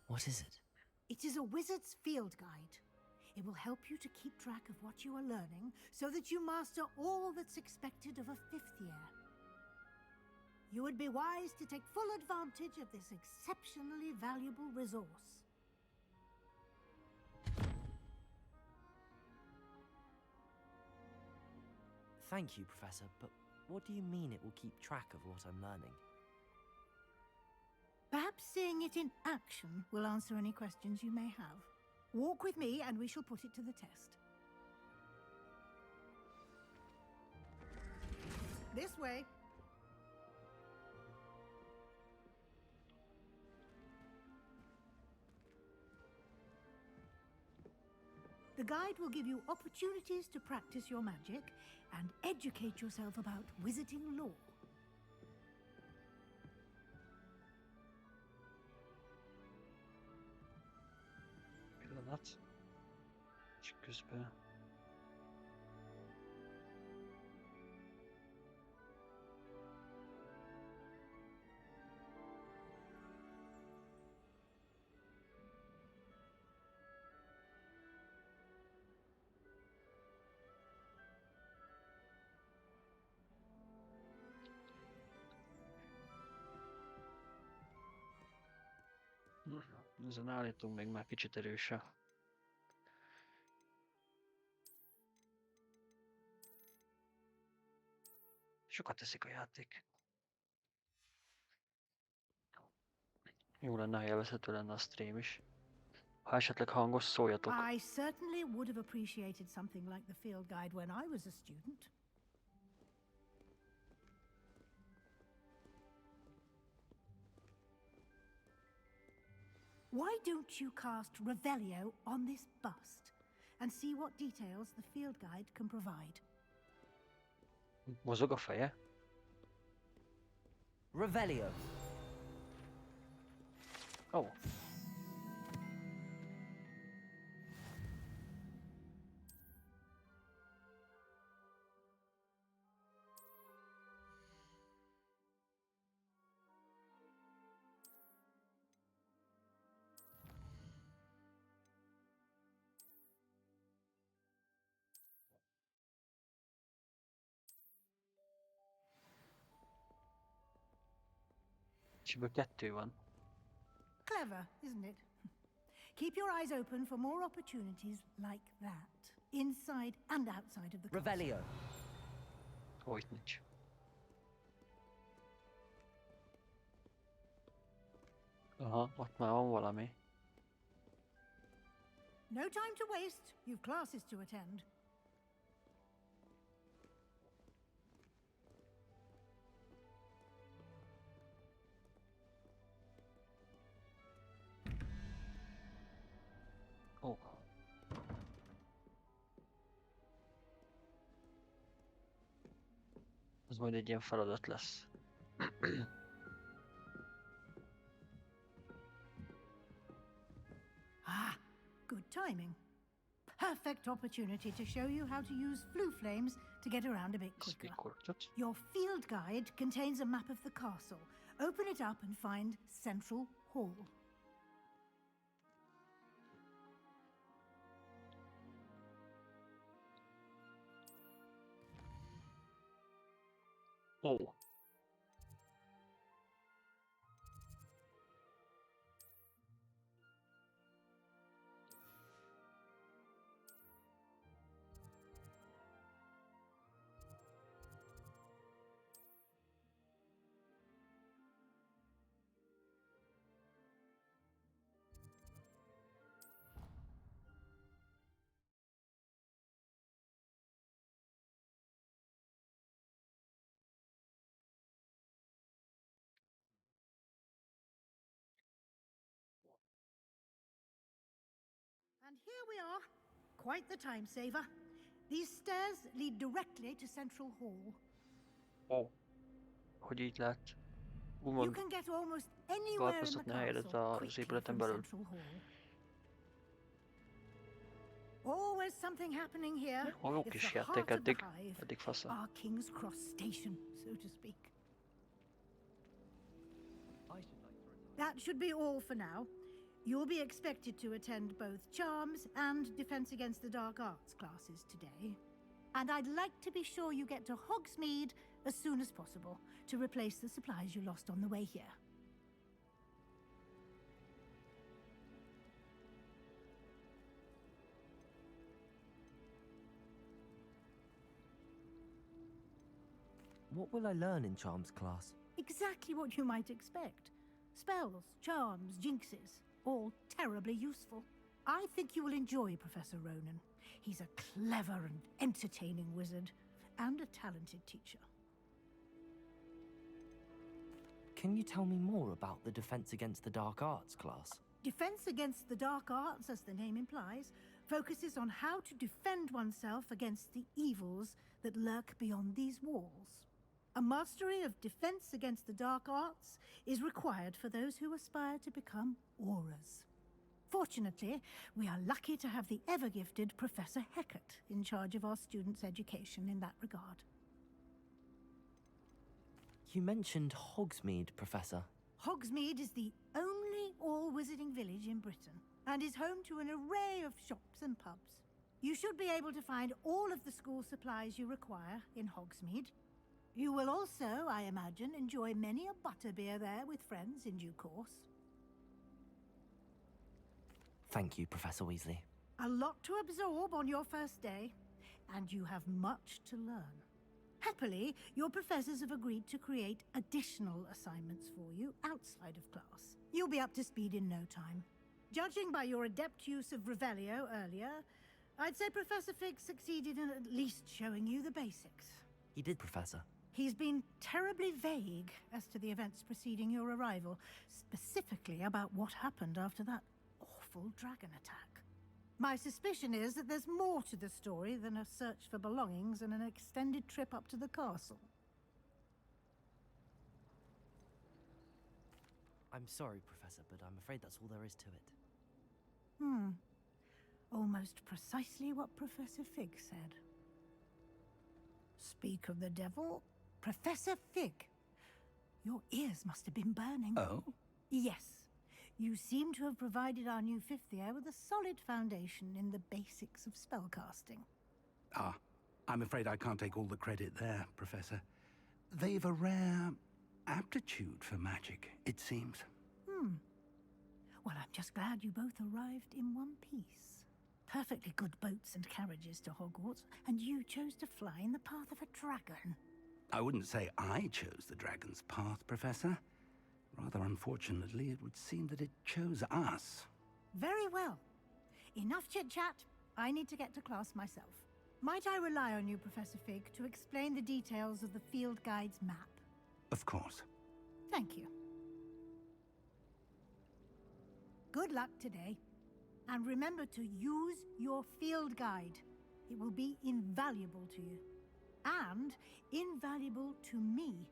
What is it? It is a wizard's field guide. It will help you to keep track of what you are learning so that you master all that's expected of a fifth year. You would be wise to take full advantage of this exceptionally valuable resource. Thank you, Professor, but what do you mean it will keep track of what I'm learning? Perhaps seeing it in action will answer any questions you may have. Walk with me and we shall put it to the test. This way. The guide will give you opportunities to practice your magic and educate yourself about wizarding lore. Pillanat. És közben... Ezen állítunk még már kicsit erősebb. Sokat teszik a játék. Jó lenne, ha élvezhető lenne a stream is. Ha esetleg hangos, szóljatok. I certainly would have appreciated something like the field guide when I was a student. Why don't you cast Revelio on this bust and see what details the field guide can provide? Mozog a feje? Revelio. Oh. És ebből 2 van. Clever, isn't it? Keep your eyes open for more opportunities like that, inside and outside of the castle. Revelio. Hogy nincs. Aha, ott már van valami. No time to waste. You've classes to attend. Ó. Ez majd egy ilyen feladat lesz. Good timing. Perfect opportunity to show you how to use flue flames to get around a bit quicker. Your field guide contains a map of the castle. Open it up and find Central Hall. Oh. And here we are. Quite the time saver. These stairs lead directly to Central Hall. Oh. Hogy így lehet? You Úgymond can get almost anywhere in the változtatni a helyedet castle az quickly épületen from belül. Central Hall. Always something happening here. Jó It's kis the heart játék of the eddig. hive, Eddig fasza. our King's Cross station, so to speak. That should be all for now. You'll be expected to attend both Charms and Defense Against the Dark Arts classes today. And I'd like to be sure you get to Hogsmeade as soon as possible to replace the supplies you lost on the way here. What will I learn in Charms class? Exactly what you might expect. Spells, charms, jinxes, all terribly useful. I think you will enjoy Professor Ronan. He's a clever and entertaining wizard, and a talented teacher. Can you tell me more about the Defense Against the Dark Arts class? Defense Against the Dark Arts, as the name implies, focuses on how to defend oneself against the evils that lurk beyond these walls. A mastery of Defense Against the Dark Arts is required for those who aspire to become auras. Fortunately, we are lucky to have the ever-gifted Professor Hecat in charge of our students' education in that regard. You mentioned Hogsmeade, Professor. Hogsmeade is the only all-wizarding village in Britain, and is home to an array of shops and pubs. You should be able to find all of the school supplies you require in Hogsmeade. You will also, I imagine, enjoy many a butterbeer there with friends in due course. Thank you, Professor Weasley. A lot to absorb on your first day, and you have much to learn. Happily, your professors have agreed to create additional assignments for you outside of class. You'll be up to speed in no time. Judging by your adept use of Revelio earlier, I'd say Professor Fig succeeded in at least showing you the basics. He did, Professor. He's been terribly vague as to the events preceding your arrival, specifically about what happened after that awful dragon attack. My suspicion is that there's more to the story than a search for belongings and an extended trip up to the castle. I'm sorry, Professor, but I'm afraid that's all there is to it. Almost precisely what Professor Fig said. Speak of the devil, Professor Fig. Your ears must have been burning. Oh? Yes. You seem to have provided our new fifth year with a solid foundation in the basics of spellcasting. Ah, I'm afraid I can't take all the credit there, Professor. They've a rare aptitude for magic, it seems. Well, I'm just glad you both arrived in one piece. Perfectly good boats and carriages to Hogwarts, and you chose to fly in the path of a dragon. I wouldn't say I chose the dragon's path, Professor. Rather unfortunately, it would seem that it chose us. Very well. Enough chit-chat. I need to get to class myself. Might I rely on you, Professor Fig, to explain the details of the field guide's map? Of course. Thank you. Good luck today. And remember to use your field guide. It will be invaluable to you. And invaluable to me,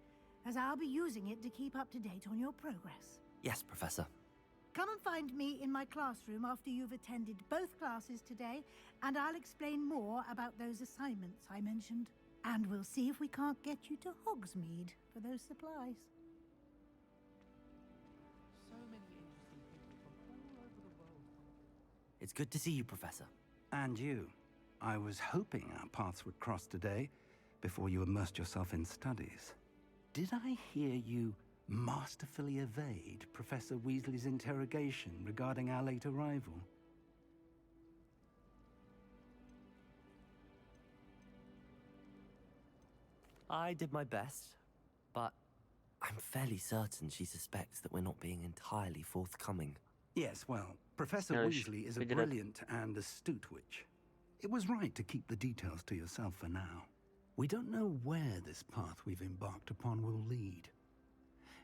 as I'll be using it to keep up to date on your progress. Yes, Professor. Come and find me in my classroom after you've attended both classes today, and I'll explain more about those assignments I mentioned. And we'll see if we can't get you to Hogsmeade for those supplies. So many interesting people from all over the world. It's good to see you, Professor. And you. I was hoping our paths would cross today, before you immersed yourself in studies. Did I hear you masterfully evade Professor Weasley's interrogation regarding our late arrival? I did my best, but I'm fairly certain she suspects that we're not being entirely forthcoming. Yes, well, Professor Weasley is a brilliant and astute witch. It was right to keep the details to yourself for now. We don't know where this path we've embarked upon will lead.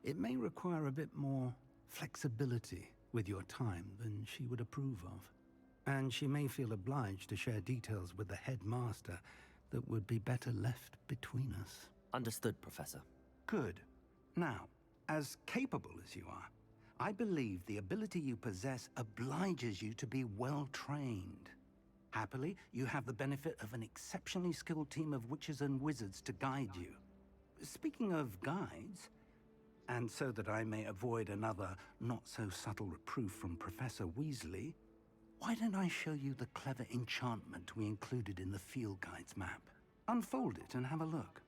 It may require a bit more flexibility with your time than she would approve of. And she may feel obliged to share details with the headmaster that would be better left between us. Understood, Professor. Good. Now, as capable as you are, I believe the ability you possess obliges you to be well trained. Happily, you have the benefit of an exceptionally skilled team of witches and wizards to guide you. Speaking of guides, and so that I may avoid another not-so-subtle reproof from Professor Weasley, why don't I show you the clever enchantment we included in the field guide's map? Unfold it and have a look.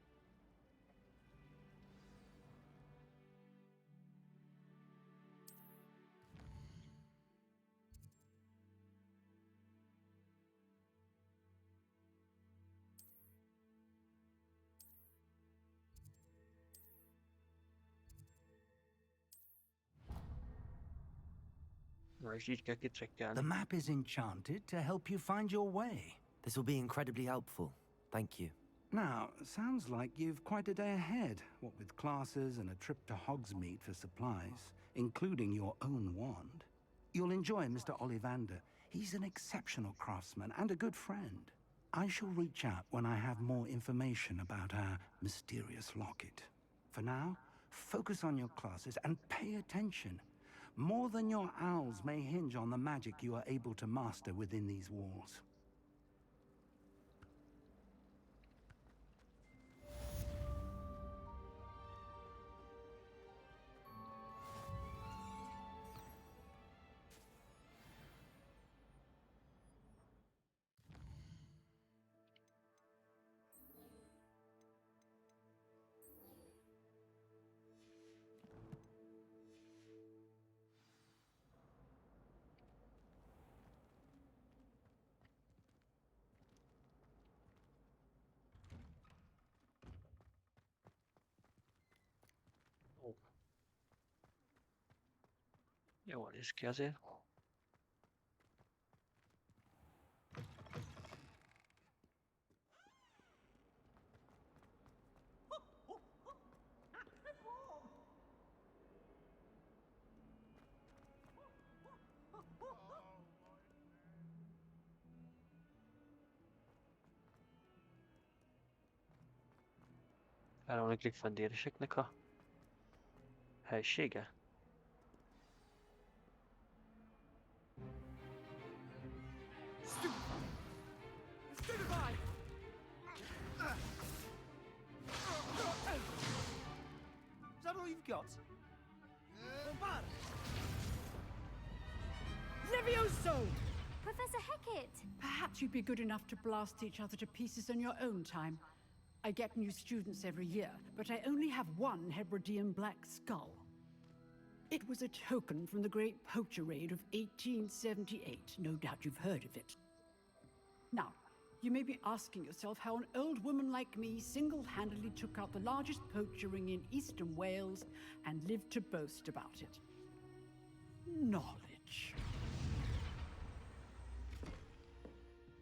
The map is enchanted to help you find your way. This will be incredibly helpful. Thank you. Now, sounds like you've quite a day ahead, what with classes and a trip to Hogsmeade for supplies, including your own wand. You'll enjoy Mr. Ollivander. He's an exceptional craftsman and a good friend. I shall reach out when I have more information about our mysterious locket. For now, focus on your classes and pay attention. More than your owls may hinge on the magic you are able to master within these walls. Jól néz ki azért. Elmondjuk Gryffindoriseknek a helysége. Is that all you've got? Levioso! Professor Hecat! Perhaps you'd be good enough to blast each other to pieces in your own time. I get new students every year, but I only have one Hebridean black skull. It was a token from the Great Poacher Raid of 1878. No doubt you've heard of it. Now, you may be asking yourself how an old woman like me single-handedly took out the largest poacher ring in eastern Wales and lived to boast about it. Knowledge.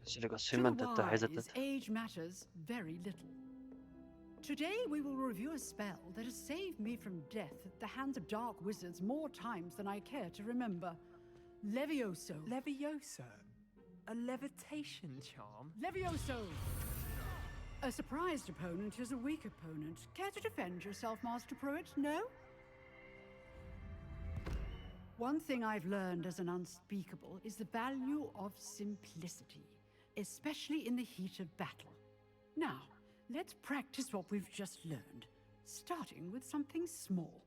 To the wise, age matters very little. Today we will review a spell that has saved me from death at the hands of dark wizards more times than I care to remember. Levioso. Levioso? A levitation charm? Levioso! A surprised opponent is a weak opponent. Care to defend yourself, Master Pruitt? No? One thing I've learned as an unspeakable is the value of simplicity, especially in the heat of battle. Now, let's practice what we've just learned, starting with something small.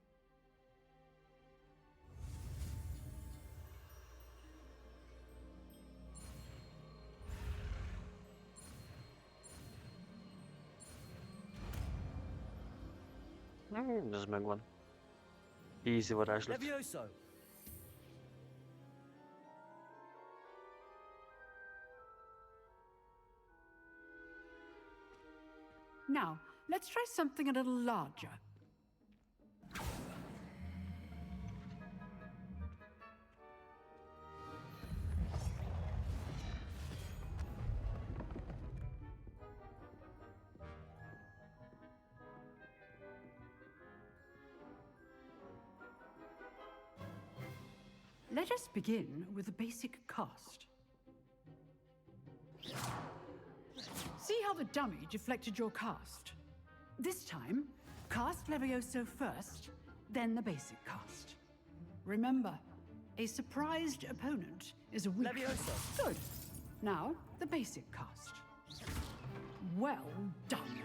Ez megvan. Easy varázslat. Levioso! Now, let's try something a little larger. Let us begin with the basic cast. See how the dummy deflected your cast? This time, cast Levioso first, then the basic cast. Remember, a surprised opponent is a weak... Levioso! Good. Now, the basic cast. Well done.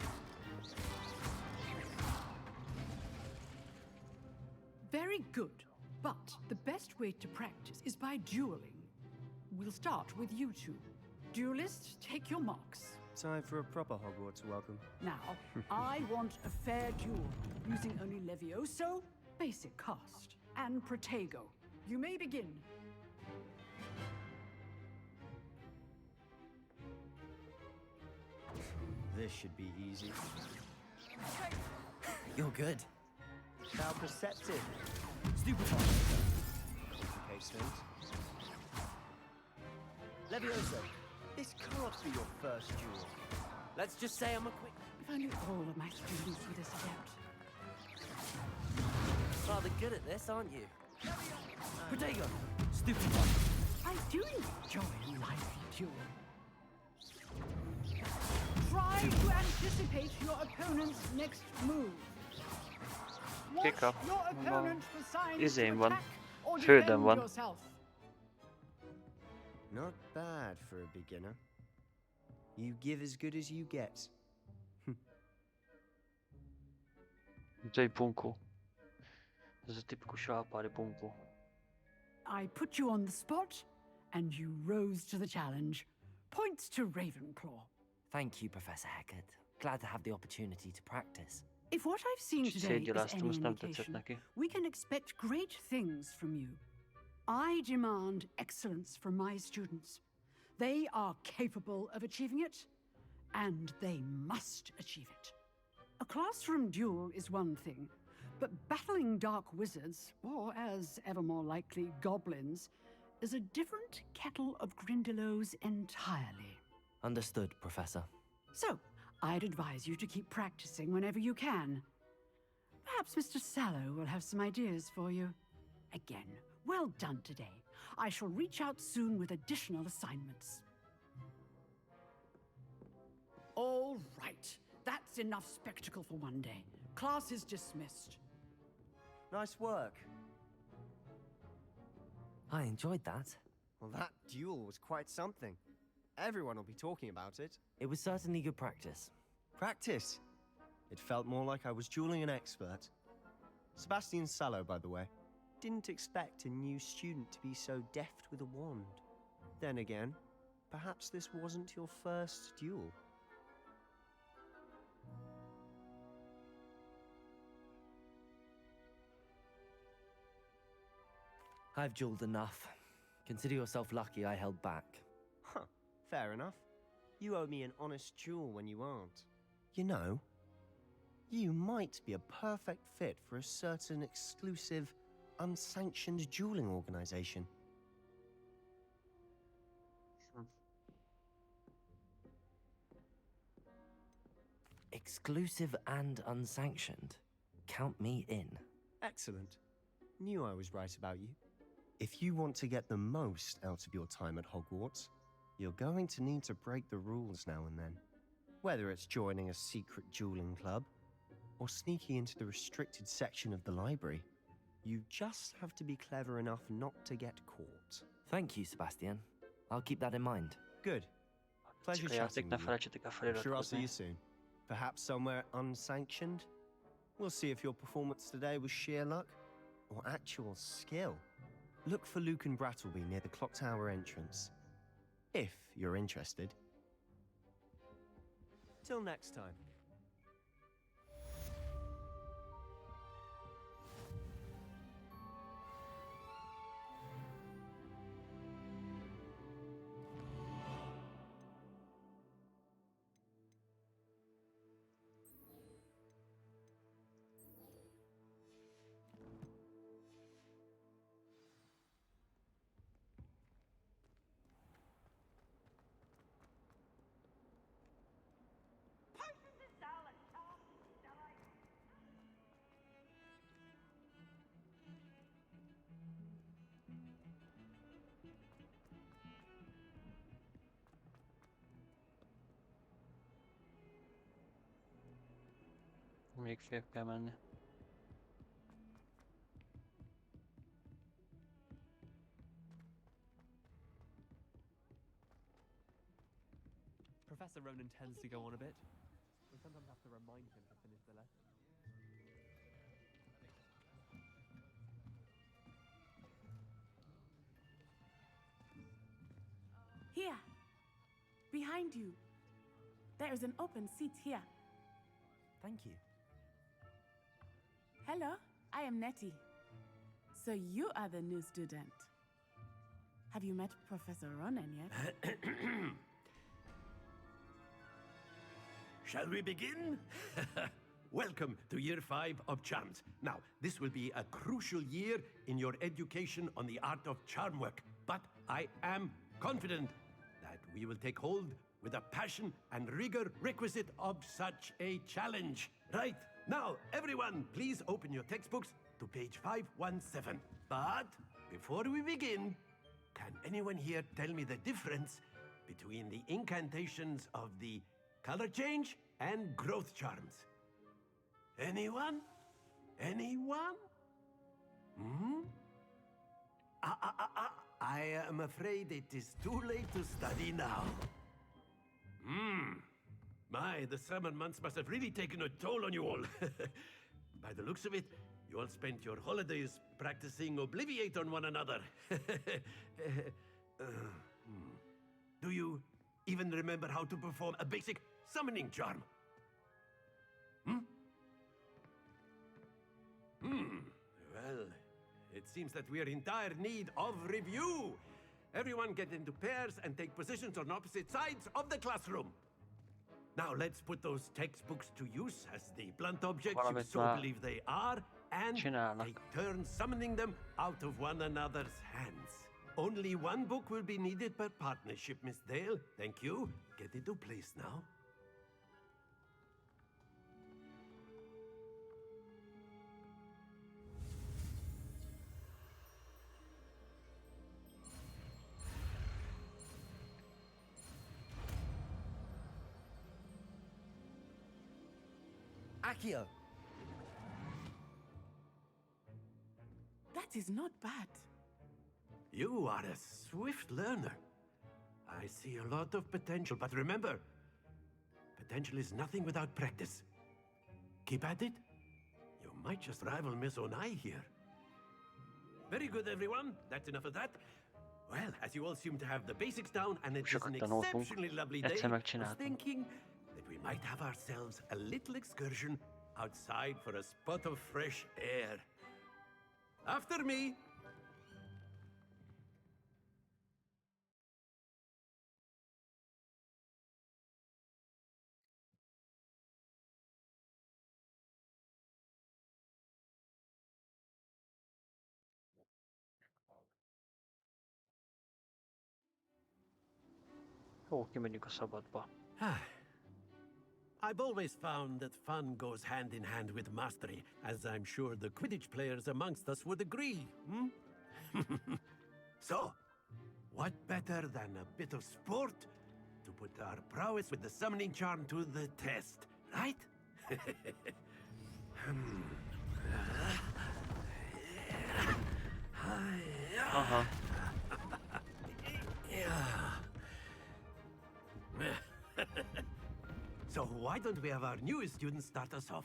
Very good. But the best way to practice is by dueling. We'll start with you two. Duelists, take your marks. Time for a proper Hogwarts welcome. Now, I want a fair duel, using only Levioso, basic cast, and Protego. You may begin. This should be easy. You're good. How perceptive. Stupefy. Case things. Levioso, this can't be your first duel. Let's just say I'm a quick... If only all of my students were this adept. Rather good at this, aren't you? Protego! Stupefy. I do enjoy a lively duel. Try to anticipate your opponent's next move. Watch Kick up. your opponent for signs Izén to van. attack or Földön defend van. yourself. Not bad for a beginner. You give as good as you get. Ez egy bunkó. Ez a tipikus rápári bunkó. I put you on the spot, and you rose to the challenge. Points to Ravenclaw. Thank you, Professor Hecat. Glad to have the opportunity to practice. If what I've seen Kicsit today is szétgyaláztam, any azt nem tetszett indication, neki. we can expect great things from you. I demand excellence from my students. They are capable of achieving it, and they must achieve it. A classroom duel is one thing, but battling dark wizards, or as ever more likely, goblins, is a different kettle of Grindylows entirely. Understood, Professor. So, I'd advise you to keep practicing whenever you can. Perhaps Mr. Sallow will have some ideas for you. Again, well done today. I shall reach out soon with additional assignments. All right. That's enough spectacle for one day. Class is dismissed. Nice work. I enjoyed that. Well, that duel was quite something. Everyone will be talking about it. It was certainly good practice. Practice? It felt more like I was dueling an expert. Sebastian Sallow, by the way. Didn't expect a new student to be so deft with a wand. Then again, perhaps this wasn't your first duel. I've dueled enough. Consider yourself lucky I held back. Huh, fair enough. You owe me an honest duel when you aren't. You know, you might be a perfect fit for a certain exclusive, unsanctioned dueling organization. Exclusive and unsanctioned. Count me in. Excellent. Knew I was right about you. If you want to get the most out of your time at Hogwarts, you're going to need to break the rules now and then. Whether it's joining a secret dueling club, or sneaking into the restricted section of the library, you just have to be clever enough not to get caught. Thank you, Sebastian. I'll keep that in mind. Good. Pleasure Csak a chatting játék, ne with you. felejtsétek el I'm sure I'll see feliratkozni. you soon. Perhaps somewhere unsanctioned? We'll see if your performance today was sheer luck or actual skill. Look for Luke and Brattleby near the clock tower entrance. If you're interested. Till next time. Még fél kell menni. Professor Ronan tends to go on a bit. We sometimes have to remind him to finish the lesson. Here, behind you. There is an open seat here. Thank you. Hello, I am Nettie. So you are the new student. Have you met Professor Ronan yet? Shall we begin? Welcome to Year 5 of Charms. Now, this will be a crucial year in your education on the art of charm work, but I am confident that we will take hold with the passion and rigor requisite of such a challenge. Right, now, everyone, please open your textbooks to page 517. But before we begin, can anyone here tell me the difference between the incantations of the color change and growth charms? Anyone? Anyone? Hmm? I am afraid it is too late to study now. My, the summer months must have really taken a toll on you all. By the looks of it, you all spent your holidays practicing Obliviate on one another. Do you even remember how to perform a basic summoning charm? Well, it seems that we are in dire need of review. Everyone get into pairs and take positions on opposite sides of the classroom. Now let's put those textbooks to use as the blunt objects you so believe they are, and take turns summoning them out of one another's hands. Only one book will be needed per partnership, Miss Dale. Thank you. Get into place now. Accio! That is not bad. You are a swift learner. I see a lot of potential, but remember, potential is nothing without practice. Keep at it. You might just rival Miss Onai here. Very good, everyone. That's enough of that. Well, as you all seem to have the basics down, and it is an exceptionally lovely day, I was thinking that we might have ourselves a little excursion outside for a spot of fresh air. After me! Jó, kimegyünk a szabadba. I've always found that fun goes hand in hand with mastery, as I'm sure the Quidditch players amongst us would agree, So, what better than a bit of sport to put our prowess with the summoning charm to the test, right? So why don't we have our newest student start us off?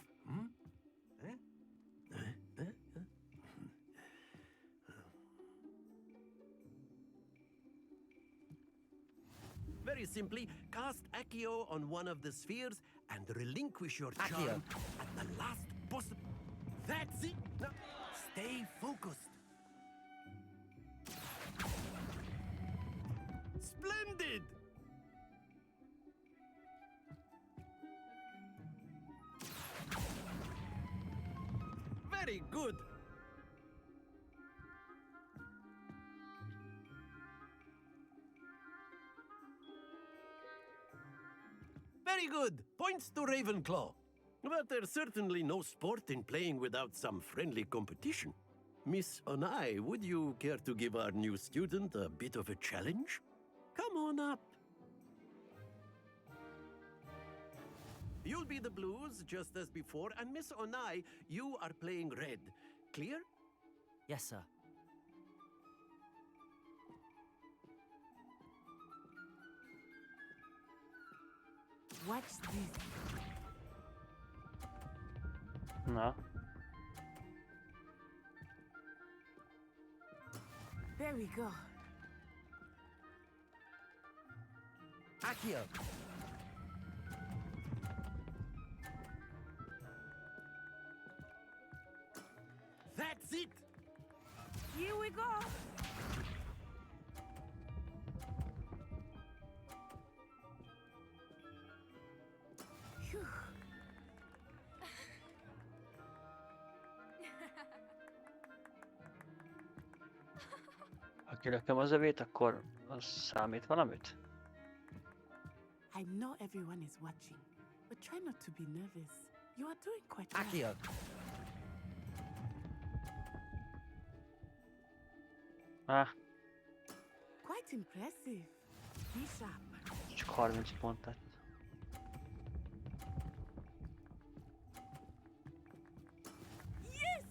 Very simply, cast Accio on one of the spheres and relinquish your charm at the last possible... That's it! Now, stay focused. Splendid! Very good! Very good! Points to Ravenclaw. But there's certainly no sport in playing without some friendly competition. Miss Onai, would you care to give our new student a bit of a challenge? Come on up. You'll be the blues, just as before, and Miss Onai, you are playing red. Clear? Yes, sir. What's this? No. There we go. Accio! That's it! Here we go! Phew. Ha kilököm az övét, akkor az számít valamit? I know everyone is watching, but try not to be nervous. You are doing quite well. Accio! Quite impressive. Be sharp. Csak 30 pont lett. Yes!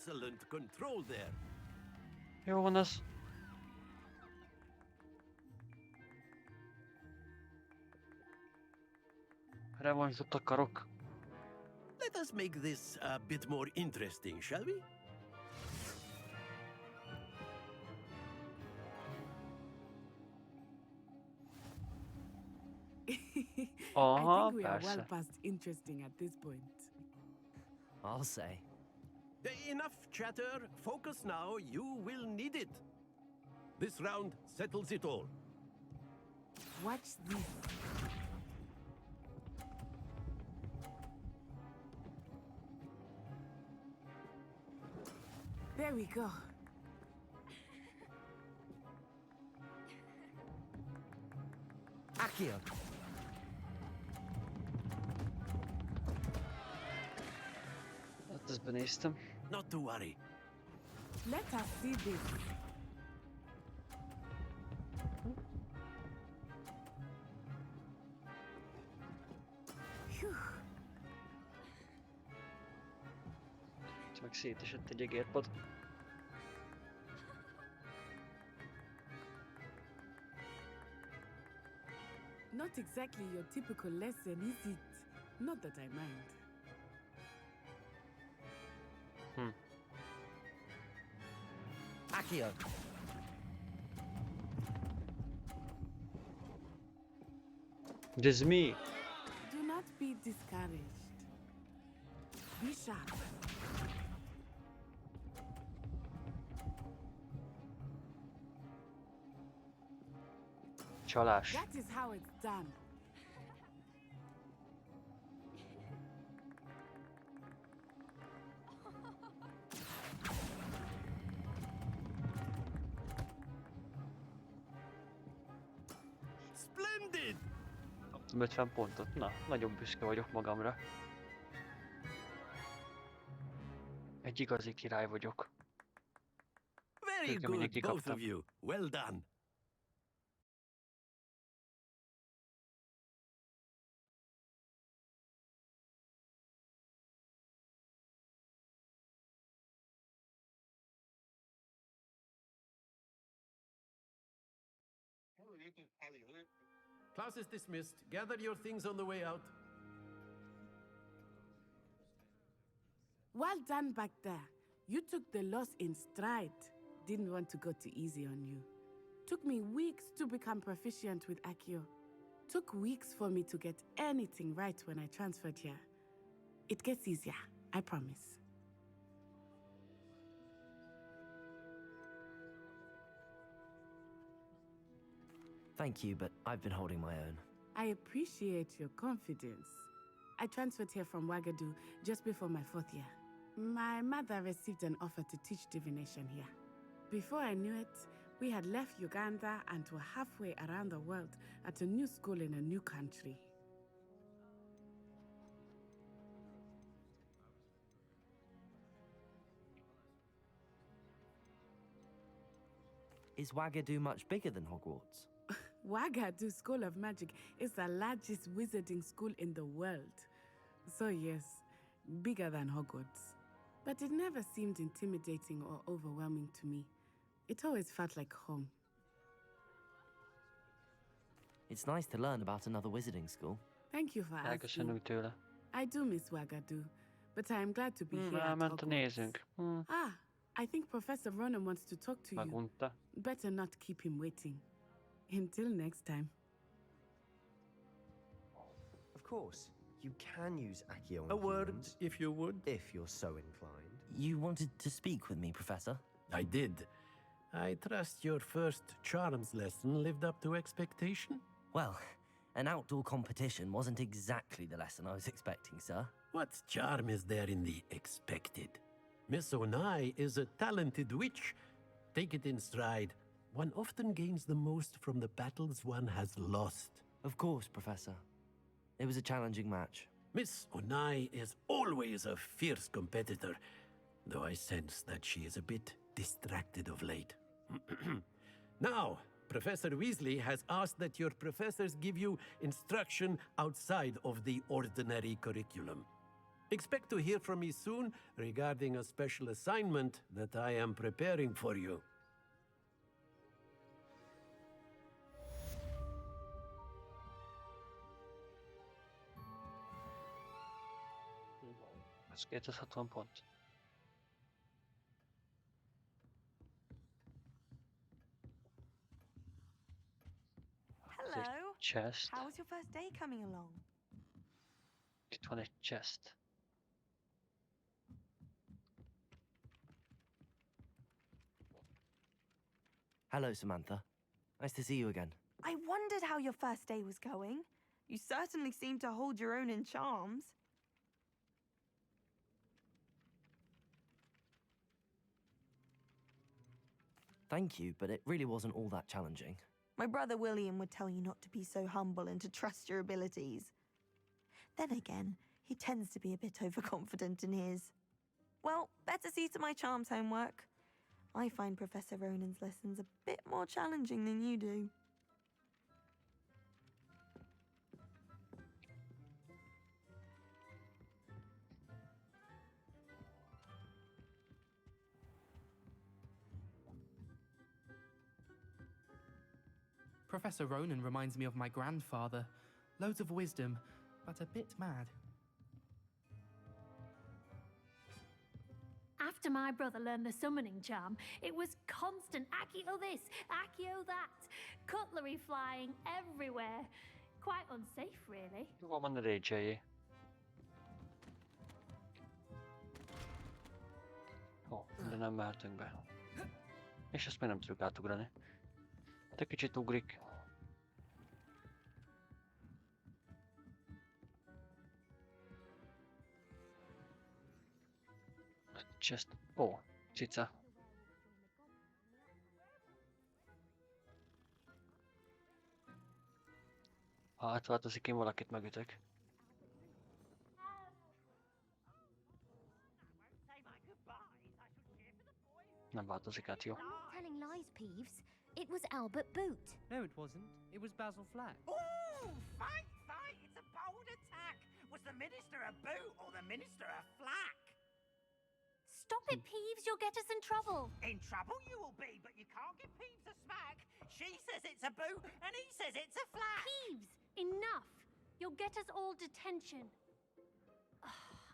excellent control there. Jó van ez. Revanzsot akarok. Let us make this a bit more interesting, shall we? I think we are well past interesting at this point. I'll say. Enough chatter. Focus now. You will need it. This round settles it all. Watch this. There we go. Accio. Ezt benéztem. Not to worry. Let us see this. Phew. Meg szétesett egy egérpad. Not exactly your typical lesson, is it? Not that I mind. Accio. It is me. Do not be discouraged. Be sharp. Csalás. That is how it's done. Splendid! Kaptam 50 pontot. Na, nagyon büszke vagyok magamra. Egy igazi király vagyok. Very good, both of you. Well done. Class is dismissed. Gather your things on the way out. Well done back there. You took the loss in stride. Didn't want to go too easy on you. Took me weeks to become proficient with Accio. Took weeks for me to get anything right when I transferred here. It gets easier, I promise. Thank you, but I've been holding my own. I appreciate your confidence. I transferred here from Wagadu just before my 4th year. My mother received an offer to teach divination here. Before I knew it, we had left Uganda and were halfway around the world at a new school in a new country. Is Wagadu much bigger than Hogwarts? Wagadu School of Magic is the largest wizarding school in the world. So yes, bigger than Hogwarts. But it never seemed intimidating or overwhelming to me. It always felt like home. It's nice to learn about another wizarding school. Thank you for asking. Elköszönünk tőle. I do miss Wagadu, but I am glad to be here at Elment a Hogwarts. nézőnk. Ah, I think Professor Ronan wants to talk to you. Megunta. Better not keep him waiting. Until next time. Of course, you can use Accio on A word, humans, if you would. if you're so inclined. You wanted to speak with me, Professor? I did. I trust your first charms lesson lived up to expectation? Well, an outdoor competition wasn't exactly the lesson I was expecting, sir. What charm is there in the expected? Miss Onai is a talented witch. Take it in stride. One often gains the most from the battles one has lost. Of course, Professor. It was a challenging match. Miss Onai is always a fierce competitor, though I sense that she is a bit distracted of late. Now, Professor Weasley has asked that your professors give you instruction outside of the ordinary curriculum. Expect to hear from me soon regarding a special assignment that I am preparing for you. Ez 260 pont. Hello. Chest. How's your first day coming along? Itt van egy chest. Hello, Samantha. Nice to see you again. I wondered how your first day was going. You certainly seem to hold your own in charms. Thank you, but it really wasn't all that challenging. My brother William would tell you not to be so humble and to trust your abilities. Then again, he tends to be a bit overconfident in his. Well, better see to my charms homework. I find Professor Ronan's lessons a bit more challenging than you do. Professor Ronan reminds me of my grandfather. Loads of wisdom, but a bit mad. After my brother learned the summoning charm, it was constant Accio this, Accio that, cutlery flying everywhere. Quite unsafe, really. Hova van a rage-je? Ó, de nem mehetünk be. És ezt még nem tudjuk átugrani. De kicsit ugrik. Chest. Ó, cica. Ha átváltozik, én valakit megütök. Nem változik át, jó. Telling lies, Peeves. It was Albert Boot. No, it wasn't. It was Basil Flack. Ooh, fight, fight! It's a bold attack! Was the Minister a boot or the Minister a flack? Stop it, Peeves. You'll get us in trouble. In trouble you will be, but you can't give Peeves a smack. She says it's a boot and he says it's a flack. Peeves, enough. You'll get us all detention.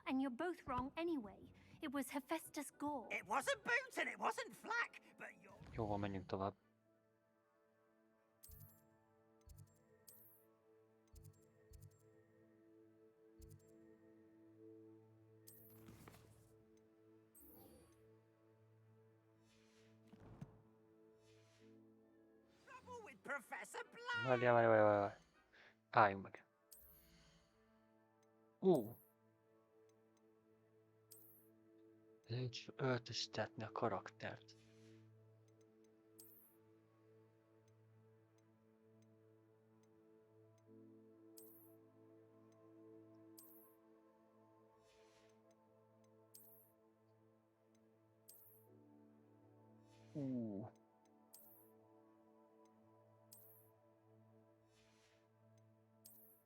And you're both wrong anyway. It was Hephaestus Gore. It wasn't boot and it wasn't flack, but you're... Jó, van, menjünk tovább. Professor Black! Várjál. Álljunk meg. Lehet öltöztetni a karaktert.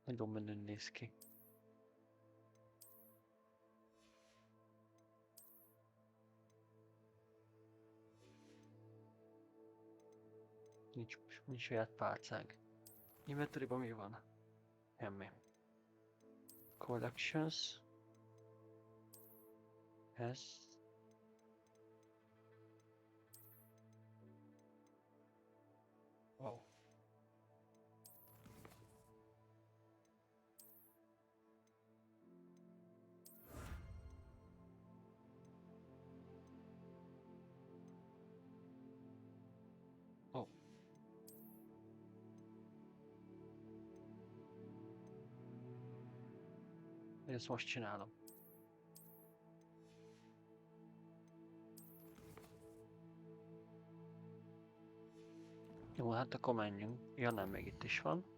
Nagyon menően néz ki. Nincs saját pálcánk. Inventory-ban mi van? Semmi. Collections. Ez. Wow. Oh. Én ezt most csinálom. Jó, hát akkor menjünk. Ja nem, még itt is van.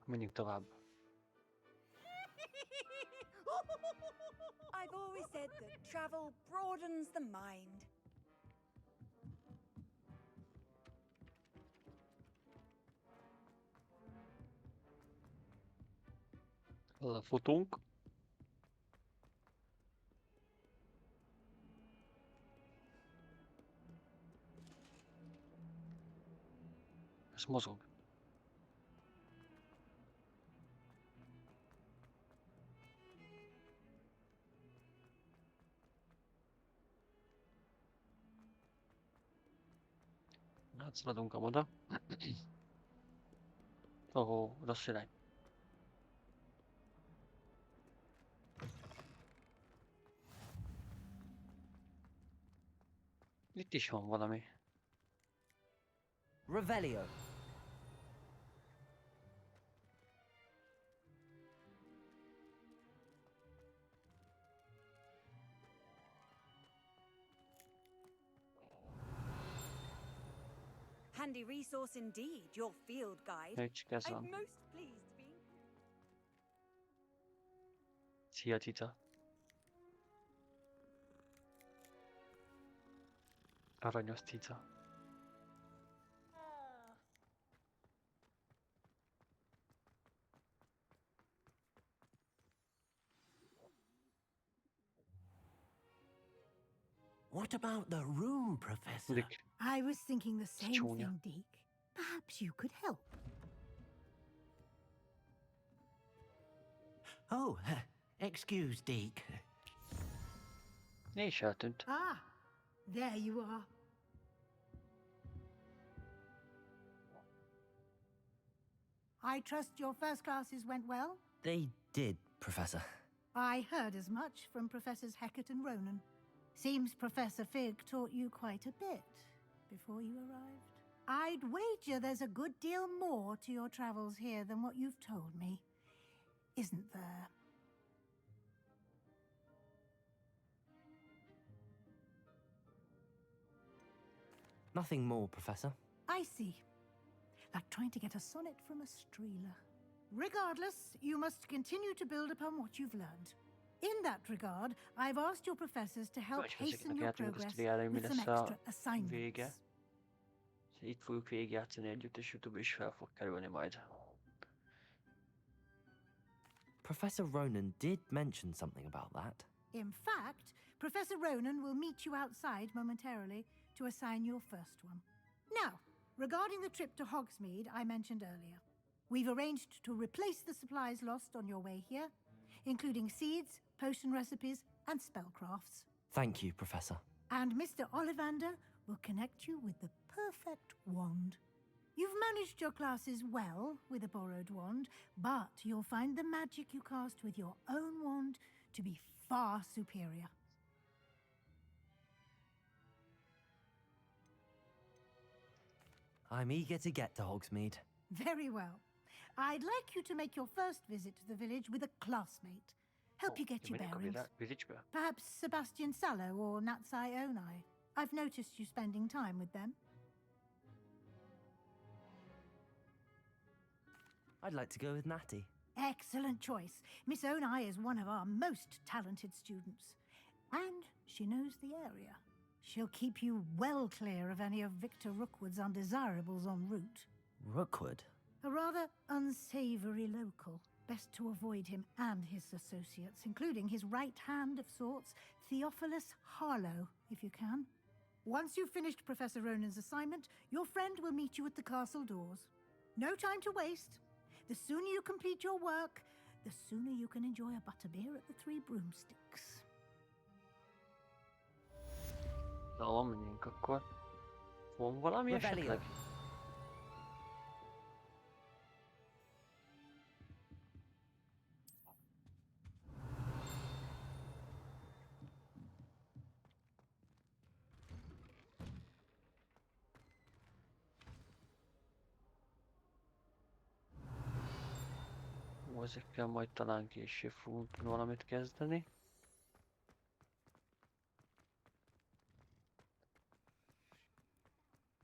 Menjünk tovább. I've always said that travel broadens the mind. Futunk. Ez mozog. Átszaladunk oda. Ó, rossz irány. Itt is van valami. Revelio. Handy resource indeed, your field guide. I'm most pleased to be. Szia, Tita. Aranyos Tita. What about the room, Professor? I was thinking the same thing, Deke. Perhaps you could help. Oh, excuse, Deke. Ne is eltűnt. Ah, there you are. I trust your first classes went well? They did, Professor. I heard as much from Professors Hecat and Ronan. Seems Professor Fig taught you quite a bit before you arrived. I'd wager there's a good deal more to your travels here than what you've told me. Isn't there? Nothing more, Professor. I see. Like trying to get a sonnet from a streeler. Regardless, you must continue to build upon what you've learned. In that regard, I've asked your professors to help hasten your progress with some extra assignments. Itt fogjuk végigjátszani együtt, és YouTube is fel fog kerülni majd. Professor Ronan did mention something about that. In fact, Professor Ronan will meet you outside momentarily to assign your first one. Now, regarding the trip to Hogsmeade I mentioned earlier, we've arranged to replace the supplies lost on your way here, including seeds, potion recipes, and spellcrafts. Thank you, Professor. And Mr. Ollivander will connect you with the perfect wand. You've managed your classes well with a borrowed wand, but you'll find the magic you cast with your own wand to be far superior. I'm eager to get to Hogsmeade. Very well. I'd like you to make your first visit to the village with a classmate. Help you get your bearings. Perhaps Sebastian Sallow or Natsai Onai. I've noticed you spending time with them. I'd like to go with Natty. Excellent choice. Miss Onai is one of our most talented students. And she knows the area. She'll keep you well clear of any of Victor Rookwood's undesirables en route. Rookwood? A rather unsavory local. Best to avoid him and his associates, including his right hand of sorts, Theophilus Harlow, if you can. Once you've finished Professor Ronan's assignment, your friend will meet you at the castle doors. No time to waste. The sooner you complete your work, the sooner you can enjoy a butterbeer at the Three Broomsticks. Jó, menjünk akkor. Van valami esetleg? Ezekkel majd talán később fogunk valamit kezdeni.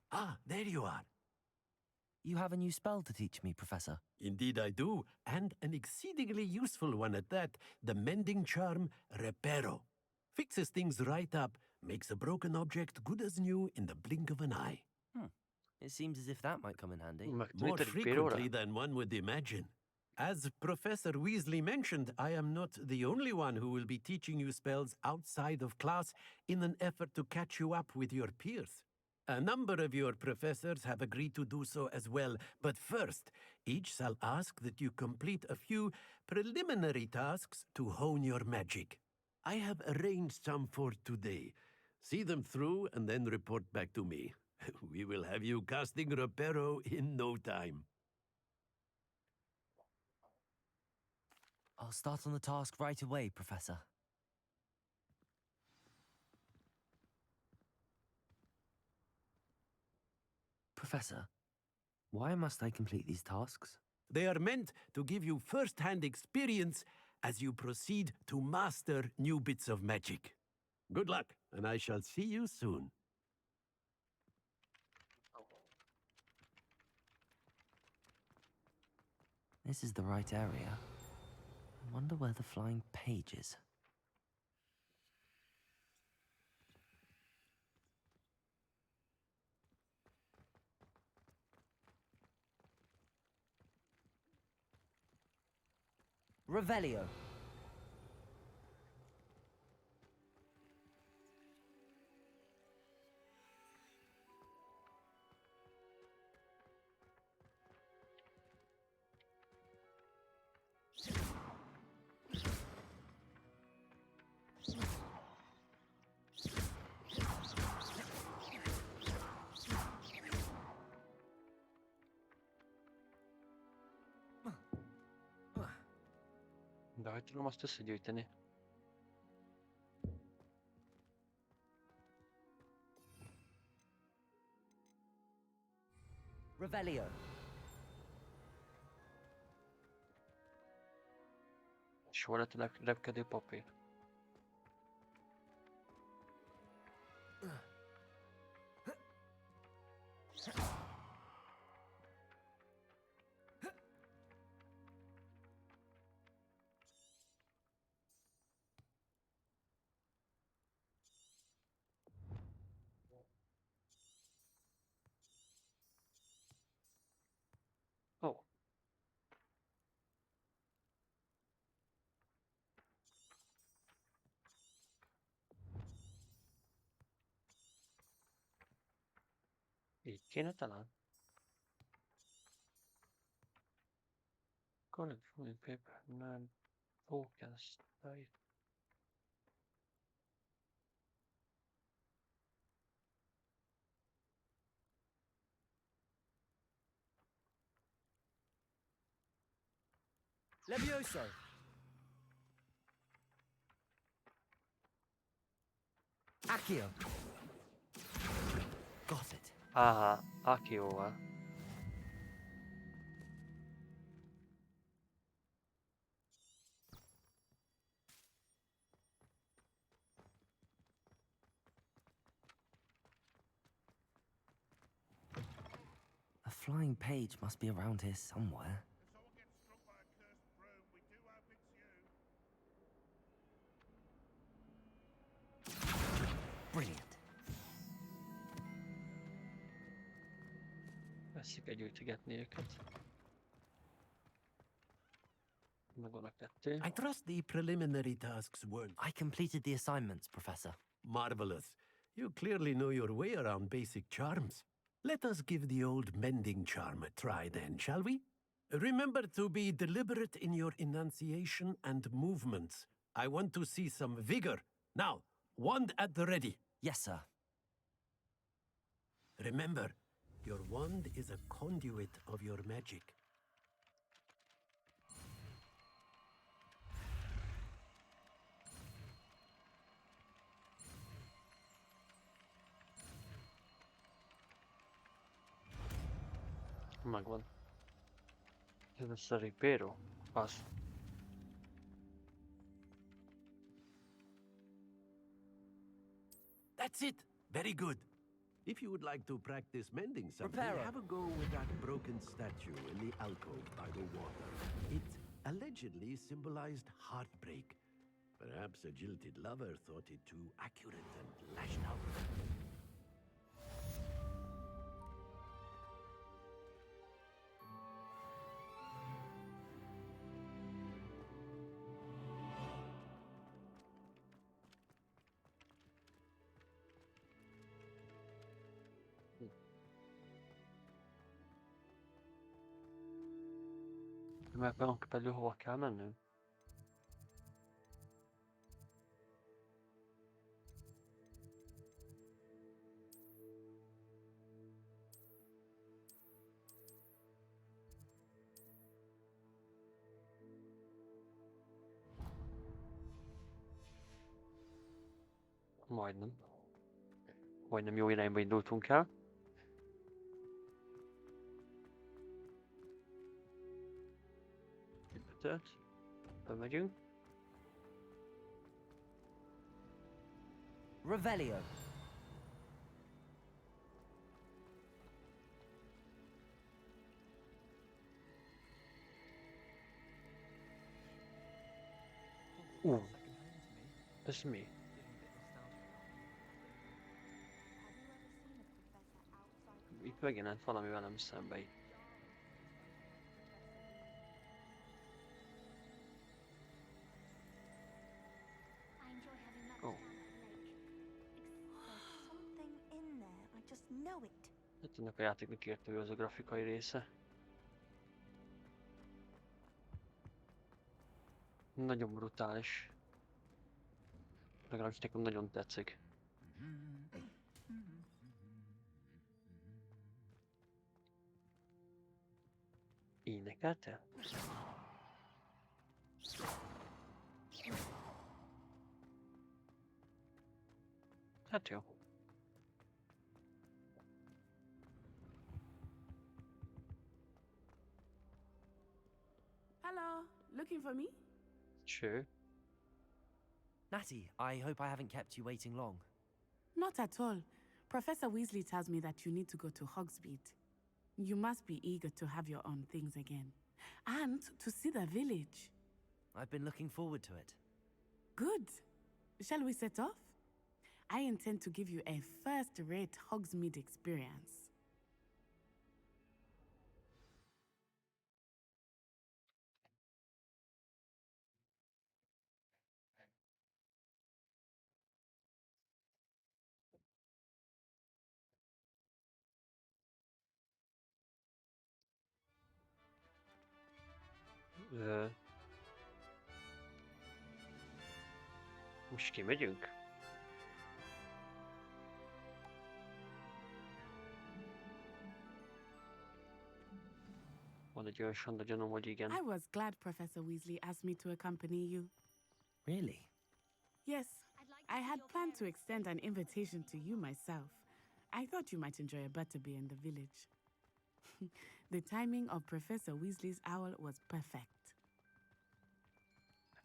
Ah, there you are. You have a new spell to teach me, Professor. Indeed I do, and an exceedingly useful one at that. The mending charm, Reparo. Fixes things right up, makes a broken object good as new in the blink of an eye. It seems as if that might come in handy. More frequently than one would imagine. As Professor Weasley mentioned, I am not the only one who will be teaching you spells outside of class in an effort to catch you up with your peers. A number of your professors have agreed to do so as well, but first, each shall ask that you complete a few preliminary tasks to hone your magic. I have arranged some for today. See them through and then report back to me. We will have you casting Reparo in no time. I'll start on the task right away, Professor. Professor, why must I complete these tasks? They are meant to give you first-hand experience as you proceed to master new bits of magic. Good luck, and I shall see you soon. This is the right area. I wonder where the flying page is. Revelio. De hogy tudom azt összegyűjteni? Revelio. És hol lett a repkedő papír? Oh. Így kéne talán? College folding paper, non focus, right? Levioso. Accio. Got it. Aha, Accio-val. A flying page must be around here somewhere. Brilliant. Veszik gyűjtögetni őket. Megvan a kettő. I trust the preliminary tasks weren't. I completed the assignments, Professor. Marvelous. You clearly know your way around basic charms. Let us give the old mending charm a try then, shall we? Remember to be deliberate in your enunciation and movements. I want to see some vigor. Now, wand at the ready. Yes, sir. Remember, your wand is a conduit of your magic. Megvan. Ez lesz a Reparo. Az. That's it. Very good. If you would like to practice mending something, Reparo. have a go with that broken statue in the alcove by the water. It allegedly symbolized heartbreak. Perhaps a jilted lover thought it too accurate and lashed out. Megvan belül hova kell mennünk? Majdnem. Majdnem jó irányba indultunk el. Tehát, bemegyünk. Revelio. Ez mi? Itt megjelent valami velem szembe itt. Oh. Something in there. I just know it. Hát ennek a játéknak értő az a grafikai része. Nagyon brutális. Legalábbis nekem nagyon tetszik. Énekelte? Hát jó. Hello, looking for me? Sure. Natty, I hope I haven't kept you waiting long. Not at all. Professor Weasley tells me that you need to go to Hogsmeade. You must be eager to have your own things again. And to see the village. I've been looking forward to it. Good. Shall we set off? I intend to give you a first-rate Hogsmeade experience. Most kimegyünk? Van egy olyan sanda gyanúm, hogy igen. I was glad Professor Weasley asked me to accompany you. Really? Yes, I had planned to extend an invitation to you myself. I thought you might enjoy a butterbeer in the village. The timing of Professor Weasley's owl was perfect.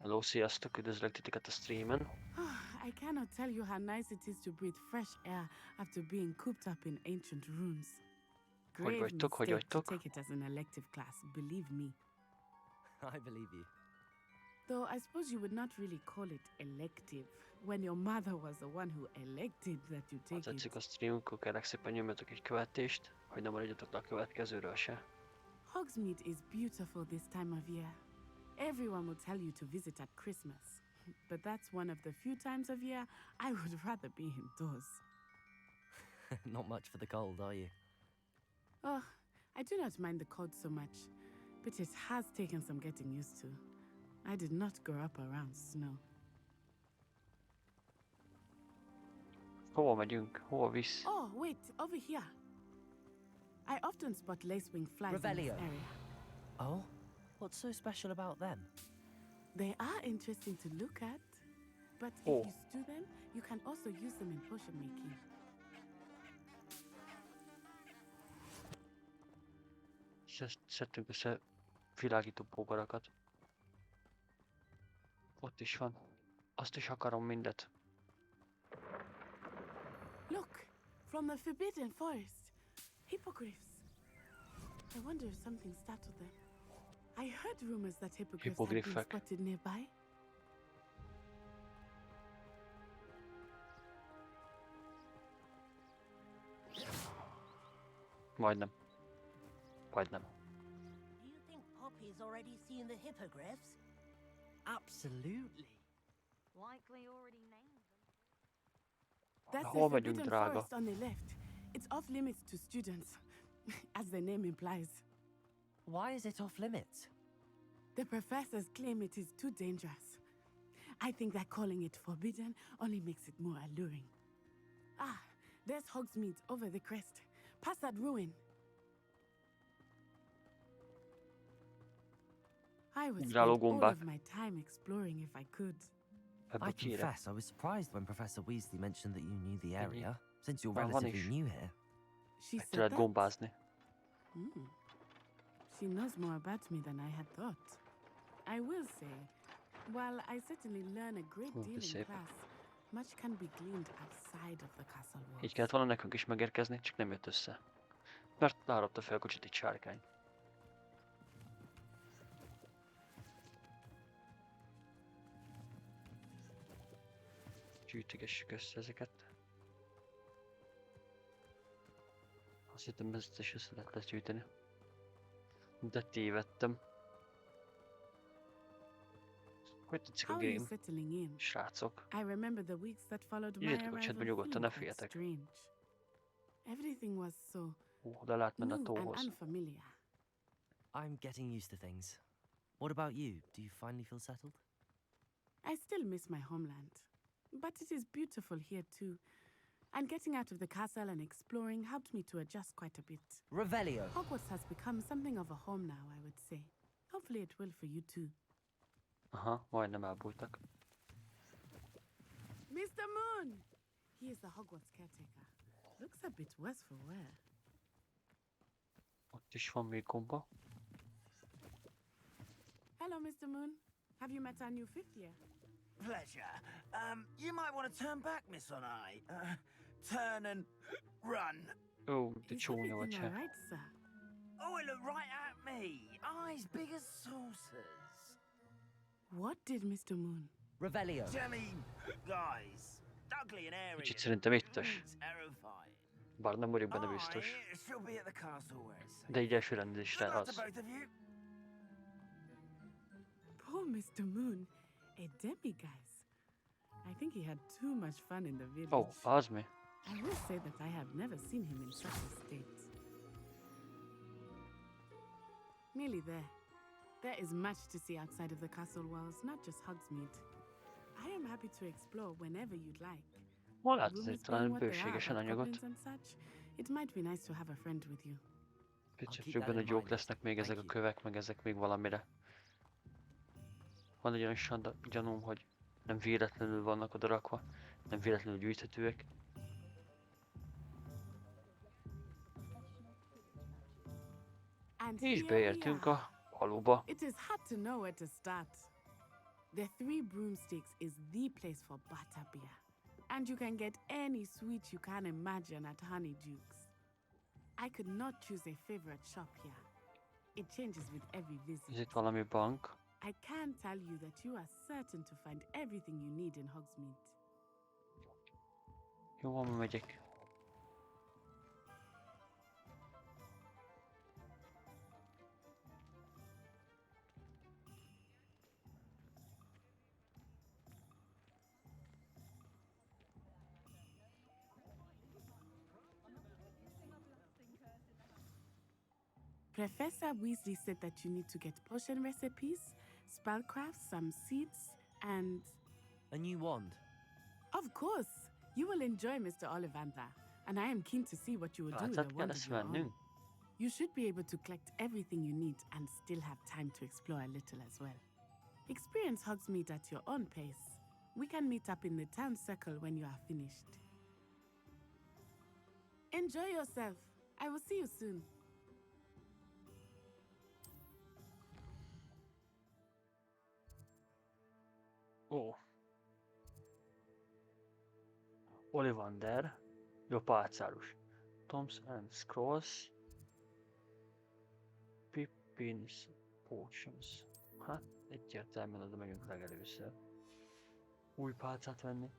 Hello, sziasztok, üdvözlök titeket a streamen. I cannot tell you how nice it is to breathe fresh air after being cooped up in ancient rooms. Grave mistake to take it as an elective class, believe me. I believe you. Though I suppose you would not really call it elective, when your mother was the one who elected that you take it. Ha tetszik a streamunk, kérlek szépen nyomjatok egy követést, hogy nem maradjatok le a következőről se. Hogsmeade is beautiful this time of year. Everyone will tell you to visit at Christmas, but that's one of the few times of year I would rather be indoors. Not much for the cold, are you? Oh, I do not mind the cold so much, but it has taken some getting used to. I did not grow up around snow. Hova megyünk? Hova visz? Oh, wait, over here. I often spot lacewing flies in this area. Oh? What's so special about them? They are interesting to look at, but if you stew them, you can also use them in potion making. Szedtünk össze világító bogarakat. Ott is van. Azt is akarom mindet. Look, From the Forbidden Forest. Hippogriffs. I wonder if something startled them. I heard rumors that hippogriffs had been spotted nearby. Majdnem. Majdnem. Do you think Poppy's already seen the hippogriffs? Absolutely. Likely already named them. That's the Forbidden Forest on the left. It's off limits to students, as the name implies. Why is it off limits? The professors claim it is too dangerous. I think that calling it forbidden only makes it more alluring. Ah, there's Hogsmeade over the crest. Past that ruin. I would spend all of my time exploring if I could. I confess, I was surprised when Professor Weasley mentioned that you knew the area, since you're relatively new here. She said that. She knows more about me than I had thought. I will say, while I certainly learn a great deal in class, much can be gleaned outside of the castle walls. Így kellett volna nekünk is megérkezni, csak nem jött össze. Mert leharapta fel a kocsit egy sárkány. Gyűjtögessük össze ezeket. Azt hittem, ezt is össze lehet gyűjteni. De tévedtem. Hogy tetszik a game? Srácok. Írjátok a chatben nyugodtan, ne féljetek. De lát menne a tóhoz. I'm getting used to things. What about you? Do you finally feel settled? I still miss my homeland. But it is beautiful here too. And getting out of the castle and exploring helped me to adjust quite a bit. Revelio. Hogwarts has become something of a home now, I would say. Hopefully it will for you too. Aha, majdnem elbújtak. Mr. Moon! He is the Hogwarts caretaker. Looks a bit worse for wear. Ott is van még gomba. Hello, Mr. Moon. Have you met our new fifth year? Pleasure. You might want to turn back, Miss Onai. Turn and run. Oh, the csónya vagy se. Right, sir. Oh, it looked right at me. Eyes big as saucers. What did Mr. Moon? Revelio. Guys. Ugly and airy. Kicsit szerintem ittas. Bár nem vagyok benne biztos. De így első rendezésre az. Poor Mr. Moon. A demiguise. I think he had too much fun in the village. Oh, az mi? I will say that I have never seen him in such a state. Nearly there. There is much to see outside of the castle walls, not just Hogsmeade. I am happy to explore whenever you'd like. Hol látsz azért talán bőségesen anyagot? It might be nice to have a friend with you. Picture hogy jók lesznek még ezek a kövek, meg ezek még valamire. Van egy olyan gyanúm, hogy nem véletlenül vannak oda rakva, nem véletlenül gyűjthetőek. És beértünk a faluba. It is hard to know where to start. The Three Broomsticks is the place for butterbeer. And you can get any sweet you can imagine at Honeyduke's. I could not choose a favorite shop here. It changes with every visit. Ez itt valami bank. I can tell you that you are certain to find everything you need in Hogsmeade. Jó, van, megyek. Professor Weasley said that you need to get potion recipes, spellcrafts, some seeds, and... A new wand? Of course! You will enjoy Mr. Ollivander, and I am keen to see what you will do with the wand of your own. You should be able to collect everything you need and still have time to explore a little as well. Experience Hogsmeade at your own pace. We can meet up in the town circle when you are finished. Enjoy yourself. I will see you soon. Ó. Ollivander. Jó, pálcárus. Toms and Scrolls. Pippins Potions. Hát, egyértelműen oda megyünk legelőször. Új pálcát venni.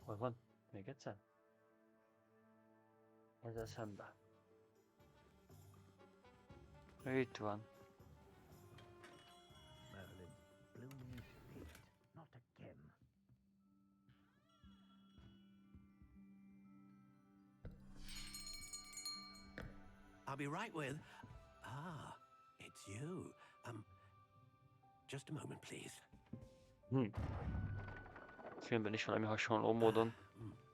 Hol van? Még egyszer? Ezzel szembe. Itt van. Merlin, blooming fate, not again. I'll be right with... Ah, it's you. Just a moment, please. Filmben is valami hasonló módon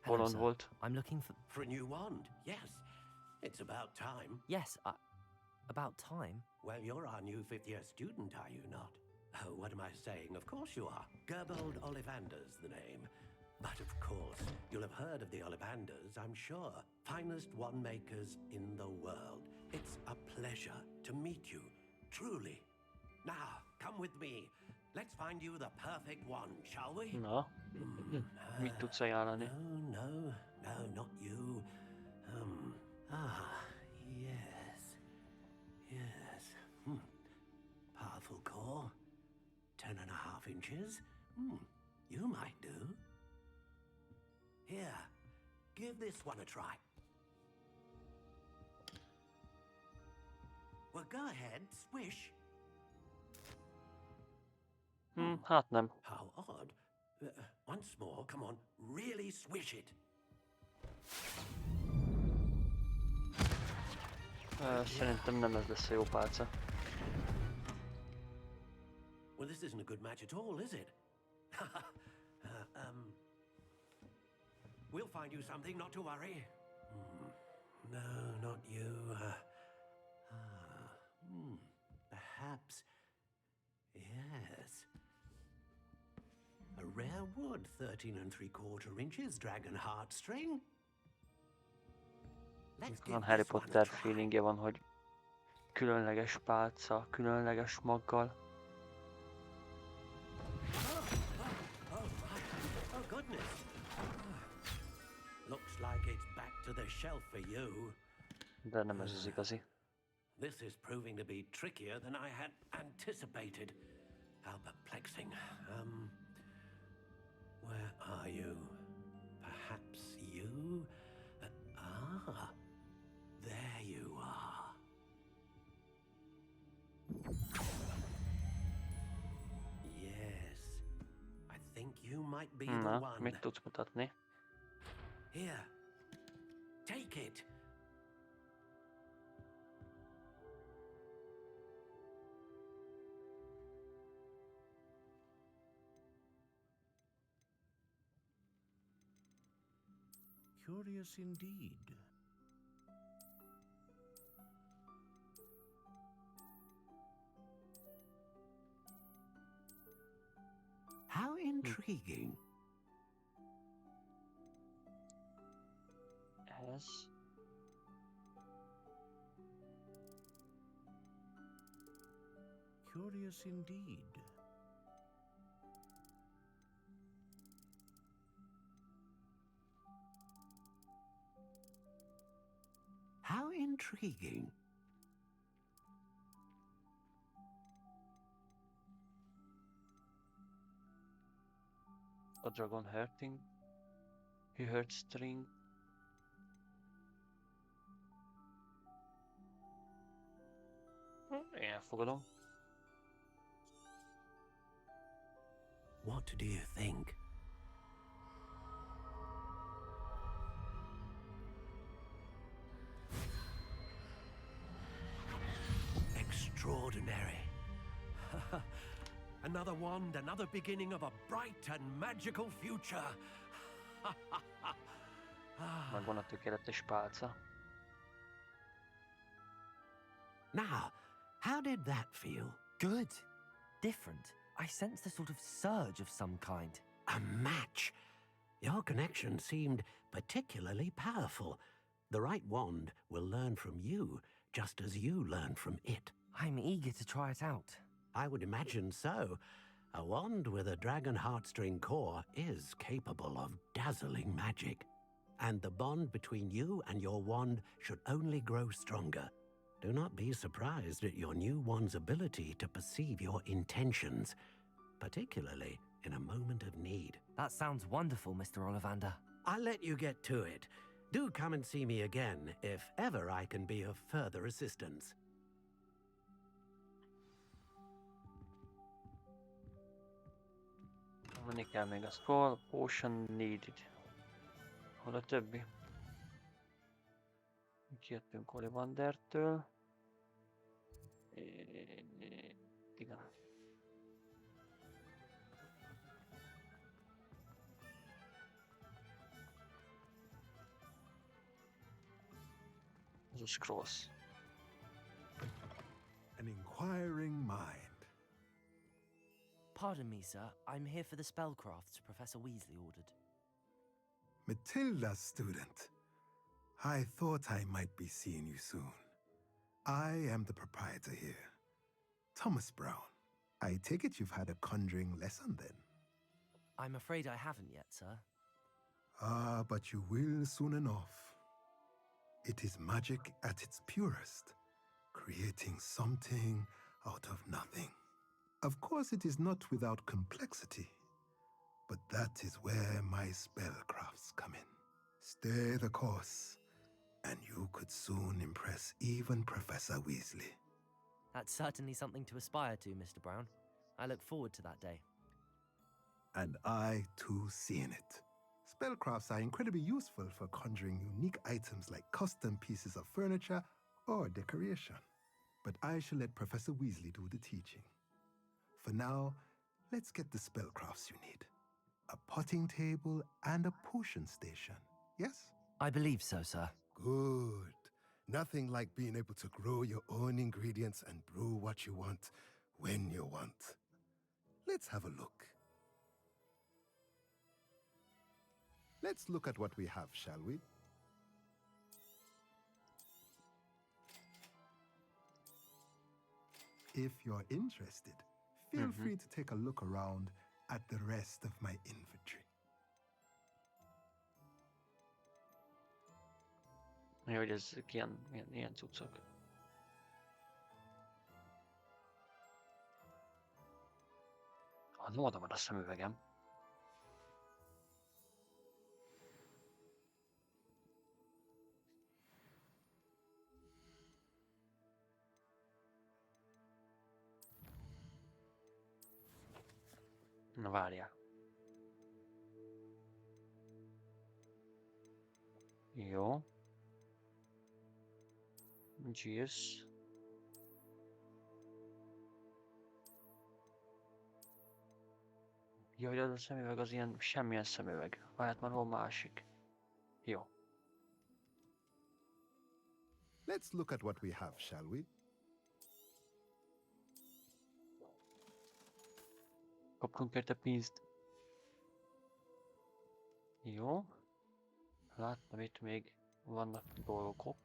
bolond volt. I'm looking for a new wand. Yes, it's about time. Yes, about time. Well, you're our new 5th year student, are you not? Oh, what am I saying? Of course you are. Gerbold Ollivander's the name. But of course, you'll have heard of the Ollivanders, I'm sure. Finest wand makers in the world. It's a pleasure to meet you, truly. Now, come with me. Let's find you the perfect wand, shall we? Na, mit tudsz ajánlani? No, not you. Yes. Powerful core. 10.5 inches. You might do. Here, give this one a try. Well, go ahead, swish. Hát nem. How odd. Once more, come on, really swish it. Szerintem nem ez lesz a jó pálca. Well, this isn't a good match at all, is it? We'll find you something, not to worry. No, not you. Perhaps. Yes. A rare wood, 13 3/4 inches, dragon heartstring. Van Harry Potter feelingje van, hogy különleges pálca, különleges maggal. Oh goodness. Looks like it's back to the shelf for you. De nem ez az igazi. This is proving to be trickier than I had anticipated. How perplexing. Where are you? Perhaps you? There you are. Yes. I think you might be the one. Mit tudsz mutatni? Here. Take it. Curious indeed. How intriguing. Yes. Curious indeed. How intriguing. A dragon hurting. He hurts string. Elfogadom. What do you think? Extraordinary. Another wand, another beginning of a bright and magical future. Megvan a tökéletes pálca. Now, how did that feel? Good. Different. I sensed a sort of surge of some kind. A match. Your connection seemed particularly powerful. The right wand will learn from you, just as you learn from it. I'm eager to try it out. I would imagine so. A wand with a dragon heartstring core is capable of dazzling magic. And the bond between you and your wand should only grow stronger. Do not be surprised at your new wand's ability to perceive your intentions, particularly in a moment of need. That sounds wonderful, Mr. Ollivander. I'll let you get to it. Do come and see me again if ever I can be of further assistance. Menni kell még a scroll, potion needed. Hol a többi? Kijöttünk Ollivandertől. Igen. Ez a scrolls. An inquiring mind. Pardon me, sir. I'm here for the spellcrafts Professor Weasley ordered. Matilda's student. I thought I might be seeing you soon. I am the proprietor here, Thomas Brown. I take it you've had a conjuring lesson then? I'm afraid I haven't yet, sir. Ah, but you will soon enough. It is magic at its purest, creating something out of nothing. Of course, it is not without complexity, but that is where my spellcrafts come in. Stay the course, and you could soon impress even Professor Weasley. That's certainly something to aspire to, Mr. Brown. I look forward to that day. And I, too, see in it. Spellcrafts are incredibly useful for conjuring unique items like custom pieces of furniture or decoration. But I shall let Professor Weasley do the teaching. For now, let's get the spellcrafts you need. A potting table and a potion station, yes? I believe so, sir. Good. Nothing like being able to grow your own ingredients and brew what you want when you want. Let's have a look. Let's look at what we have, shall we? If you're interested, feel free to take a look around at the rest of my inventory. Jó, hogy ezek ilyen cuccok. Oda van a szemüvegem. Na várjál. Jó. Cheers. Jó, hogy az a szemüveg az ilyen semmilyen szemüveg. Lehet már hol másik. Jó. Let's look at what we have, shall we? Kaptunk érte pénzt. Jó. Láttam, itt még vannak dolgok.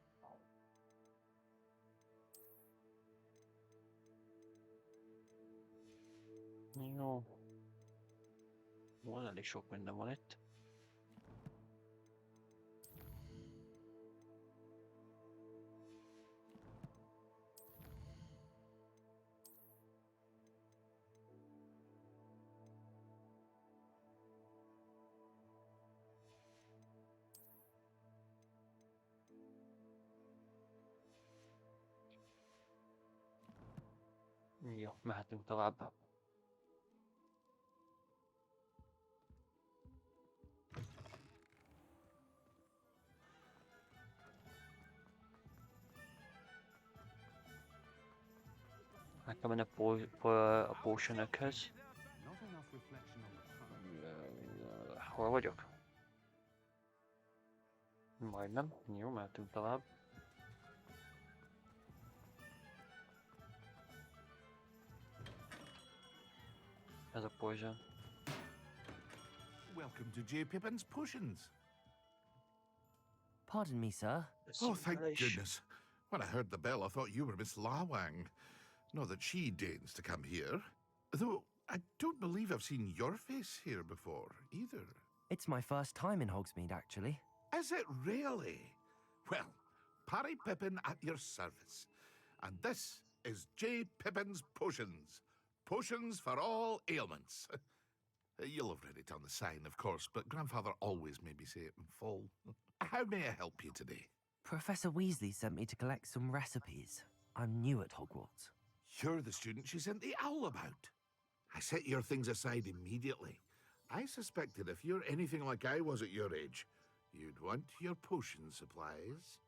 Jó. Van elég sok minden van itt. Jó, mehetünk tovább. Meg kell menni a potionökhöz. Hol vagyok? Majdnem. Jó, mehetünk tovább. Ez a poison. Welcome to J. Pippin's Potions. Pardon me, sir. Oh, thank goodness. When I heard the bell, I thought you were Miss Lawang. Not that she deigns to come here. Though, I don't believe I've seen your face here before, either. It's my first time in Hogsmeade, actually. Is it really? Well, Parry Pippin at your service. And this is J. Pippin's Potions. Potions for all ailments. You'll have read it on the sign, of course, but Grandfather always made me say it in full. How may I help you today? Professor Weasley sent me to collect some recipes. I'm new at Hogwarts. You're the student she sent the owl about. I set your things aside immediately. I suspected if you're anything like I was at your age, you'd want your potion supplies.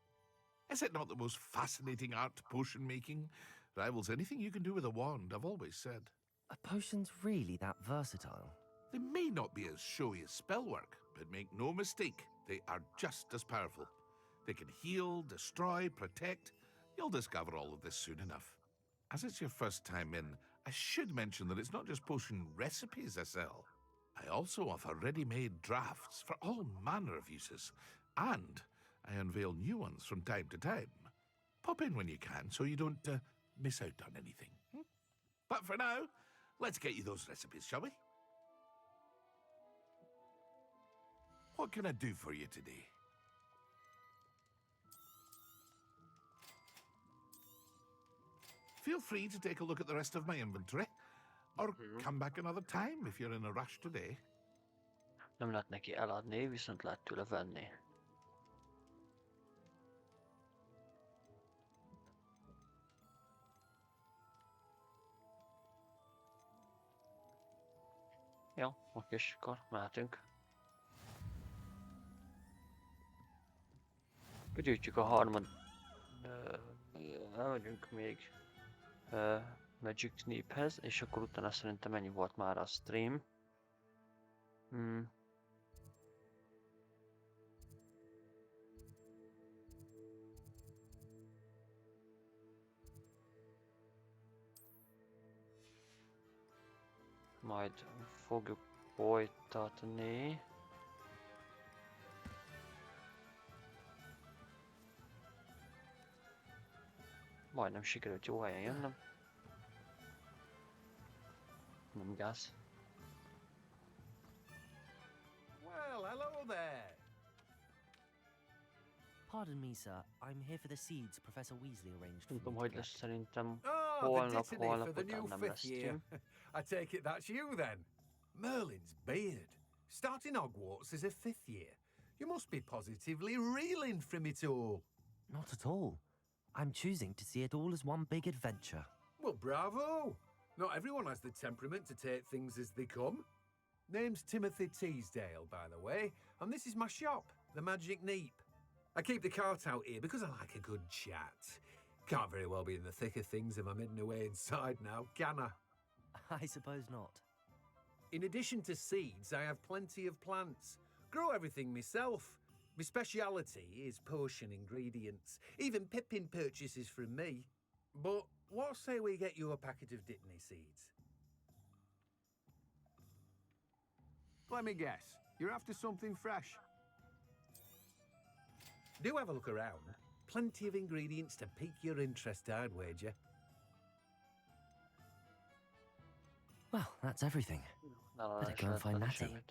Is it not the most fascinating art, potion making? Rivals anything you can do with a wand, I've always said. Are potions really that versatile? They may not be as showy as spellwork, but make no mistake, they are just as powerful. They can heal, destroy, protect. You'll discover all of this soon enough. As it's your first time in, I should mention that it's not just potion recipes I sell. I also offer ready-made drafts for all manner of uses, and I unveil new ones from time to time. Pop in when you can so you don't miss out on anything. But for now, let's get you those recipes, shall we? What can I do for you today? Feel free to take a look at the rest of my inventory, or come back another time if you're in a rush today. Nem lehet neki eladni, viszont lehet tőle venni. Jó, oké, és akkor mehetünk. Gyűjtjük a harmad... elmegyünk még Magic Sneephez, és akkor utána szerintem ennyi volt már a stream. Majd fogjuk folytatni. Majdnem sikerült jó helyen jönnöm. Nem gáz. Well, hello there. Pardon me, sir. I'm here for the seeds Professor Weasley arranged for me Tudom, to hogy collect. lesz szerintem The holnap dittany for the után new nem fifth lesz year. stream. I take it that's you then. Merlin's beard. Starting Hogwarts as a fifth year. You must be positively reeling from it all. Not at all. I'm choosing to see it all as one big adventure. Well, bravo! Not everyone has the temperament to take things as they come. Name's Timothy Teasdale, by the way, and this is my shop, the Magic Neep. I keep the cart out here because I like a good chat. Can't very well be in the thick of things if I'm hidden away inside now, can I? I suppose not. In addition to seeds, I have plenty of plants. Grow everything myself. My speciality is potion ingredients. Even Pippin purchases from me. But what say we get you a packet of dittany seeds? Let me guess. You're after something fresh. Do have a look around. Plenty of ingredients to pique your interest, I'd wager. Well, that's everything. Better go and find Natty.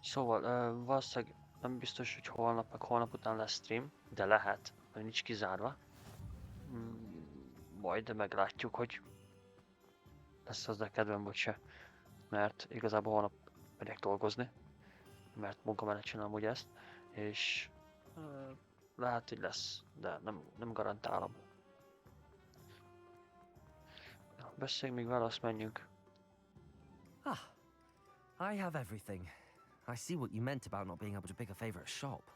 Szóval valószínűleg nem biztos, hogy holnap meg holnap után lesz stream, de lehet, mert nincs kizárva. Majd meglátjuk, hogy lesz az kedvem vagy se. Mert igazából holnap megyek dolgozni, mert munka mellett csinálom ugye ezt, és lehet, hogy lesz, de nem garantálom. Beszéljünk még vele, azt menjünk. Ah, I have everything. I see what you meant about not being able to pick a favorite shop.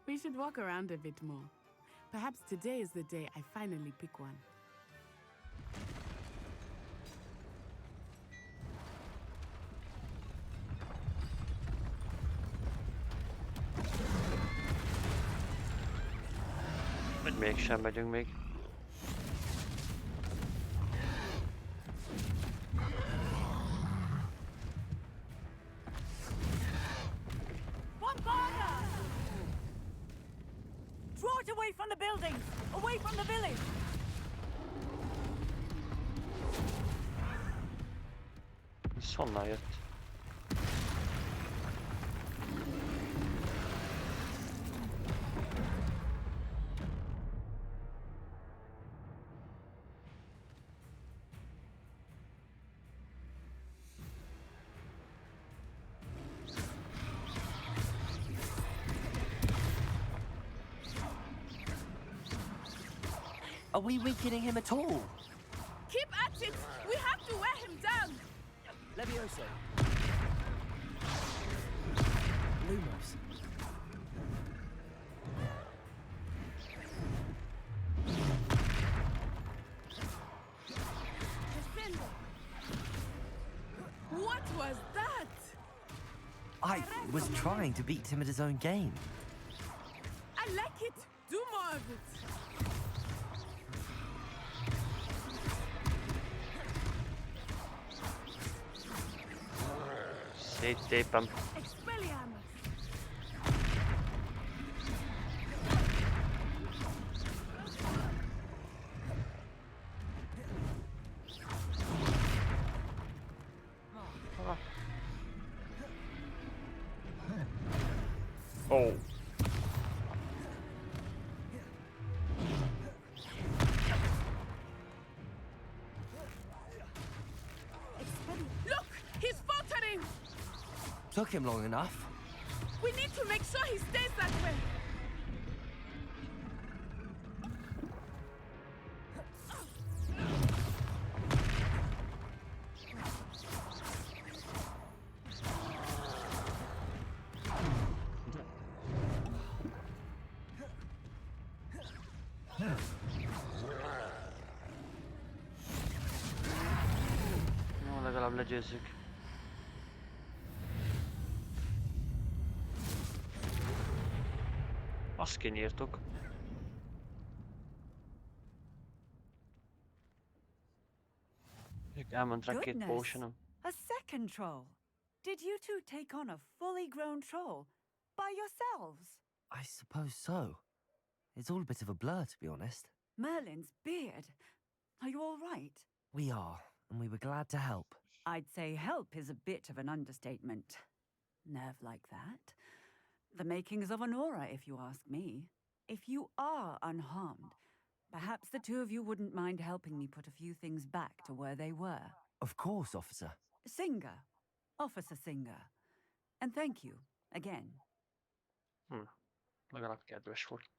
We should walk around a bit more. Perhaps today is the day I finally pick one. Vagy mégsem megyünk még. away from the village! Ez honnan jött? Are we weakening him at all? Keep at it! We have to wear him down! Levioso. Lumos. What was that? I was trying to beat him at his own game. I like it! Do more of it! Széttépem. Expelliarmus! Oh. Look! He's faltering! Took him long enough. We need to make sure he stays that way! Jó, legalább legyőzzük. Azt kinyírtuk. Elment rá két potionom. A second troll. Did you two take on a fully grown troll by yourselves? I suppose so. It's all a bit of a blur, to be honest. Merlin's beard. Are you all right? We are, and we were glad to help. I'd say help is a bit of an understatement. Nerve like that. The makings of an aura, if you ask me. If you are unharmed, perhaps the two of you wouldn't mind helping me put a few things back to where they were. Of course, officer. Singer. Officer Singer. And thank you, again. Legalább kedves volt.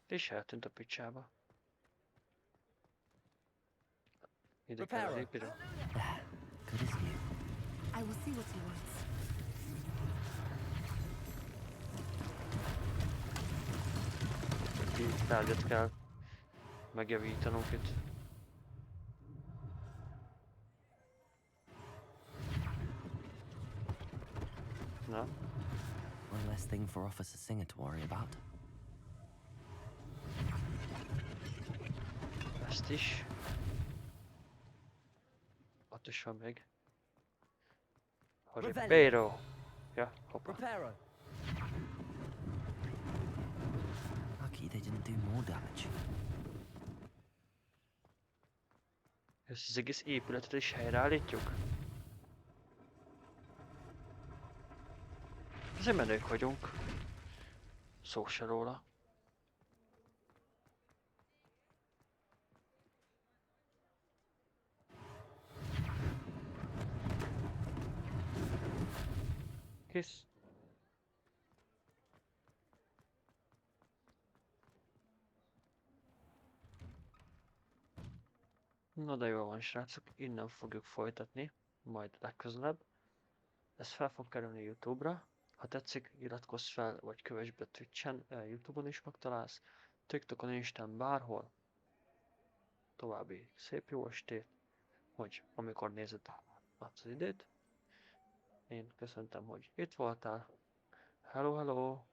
És eltűnt a picsába. Ide kell az építő. Good as new. I will see what he wants. Így tárgyat kell megjavítanunk itt. Na? One less thing for Officer Singer to worry about. Ezt is. Ott is van még. Reparo. Ja, hoppa. Reparo. Lucky they didn't do more damage. Ezt az egész épületet is helyreállítjuk? Azért menők vagyunk. Szó se róla. Kész. Na de jól van, srácok, innen fogjuk folytatni, majd legközelebb. Ez fel fog kerülni YouTube-ra. Ha tetszik, iratkozz fel, vagy kövess be Twitch-en, YouTube-on is megtalálsz, TikTokon, Instán, bárhol. További szép jó estét, hogy amikor nézed az időt. Én köszöntem, hogy itt voltál. Hello, hello!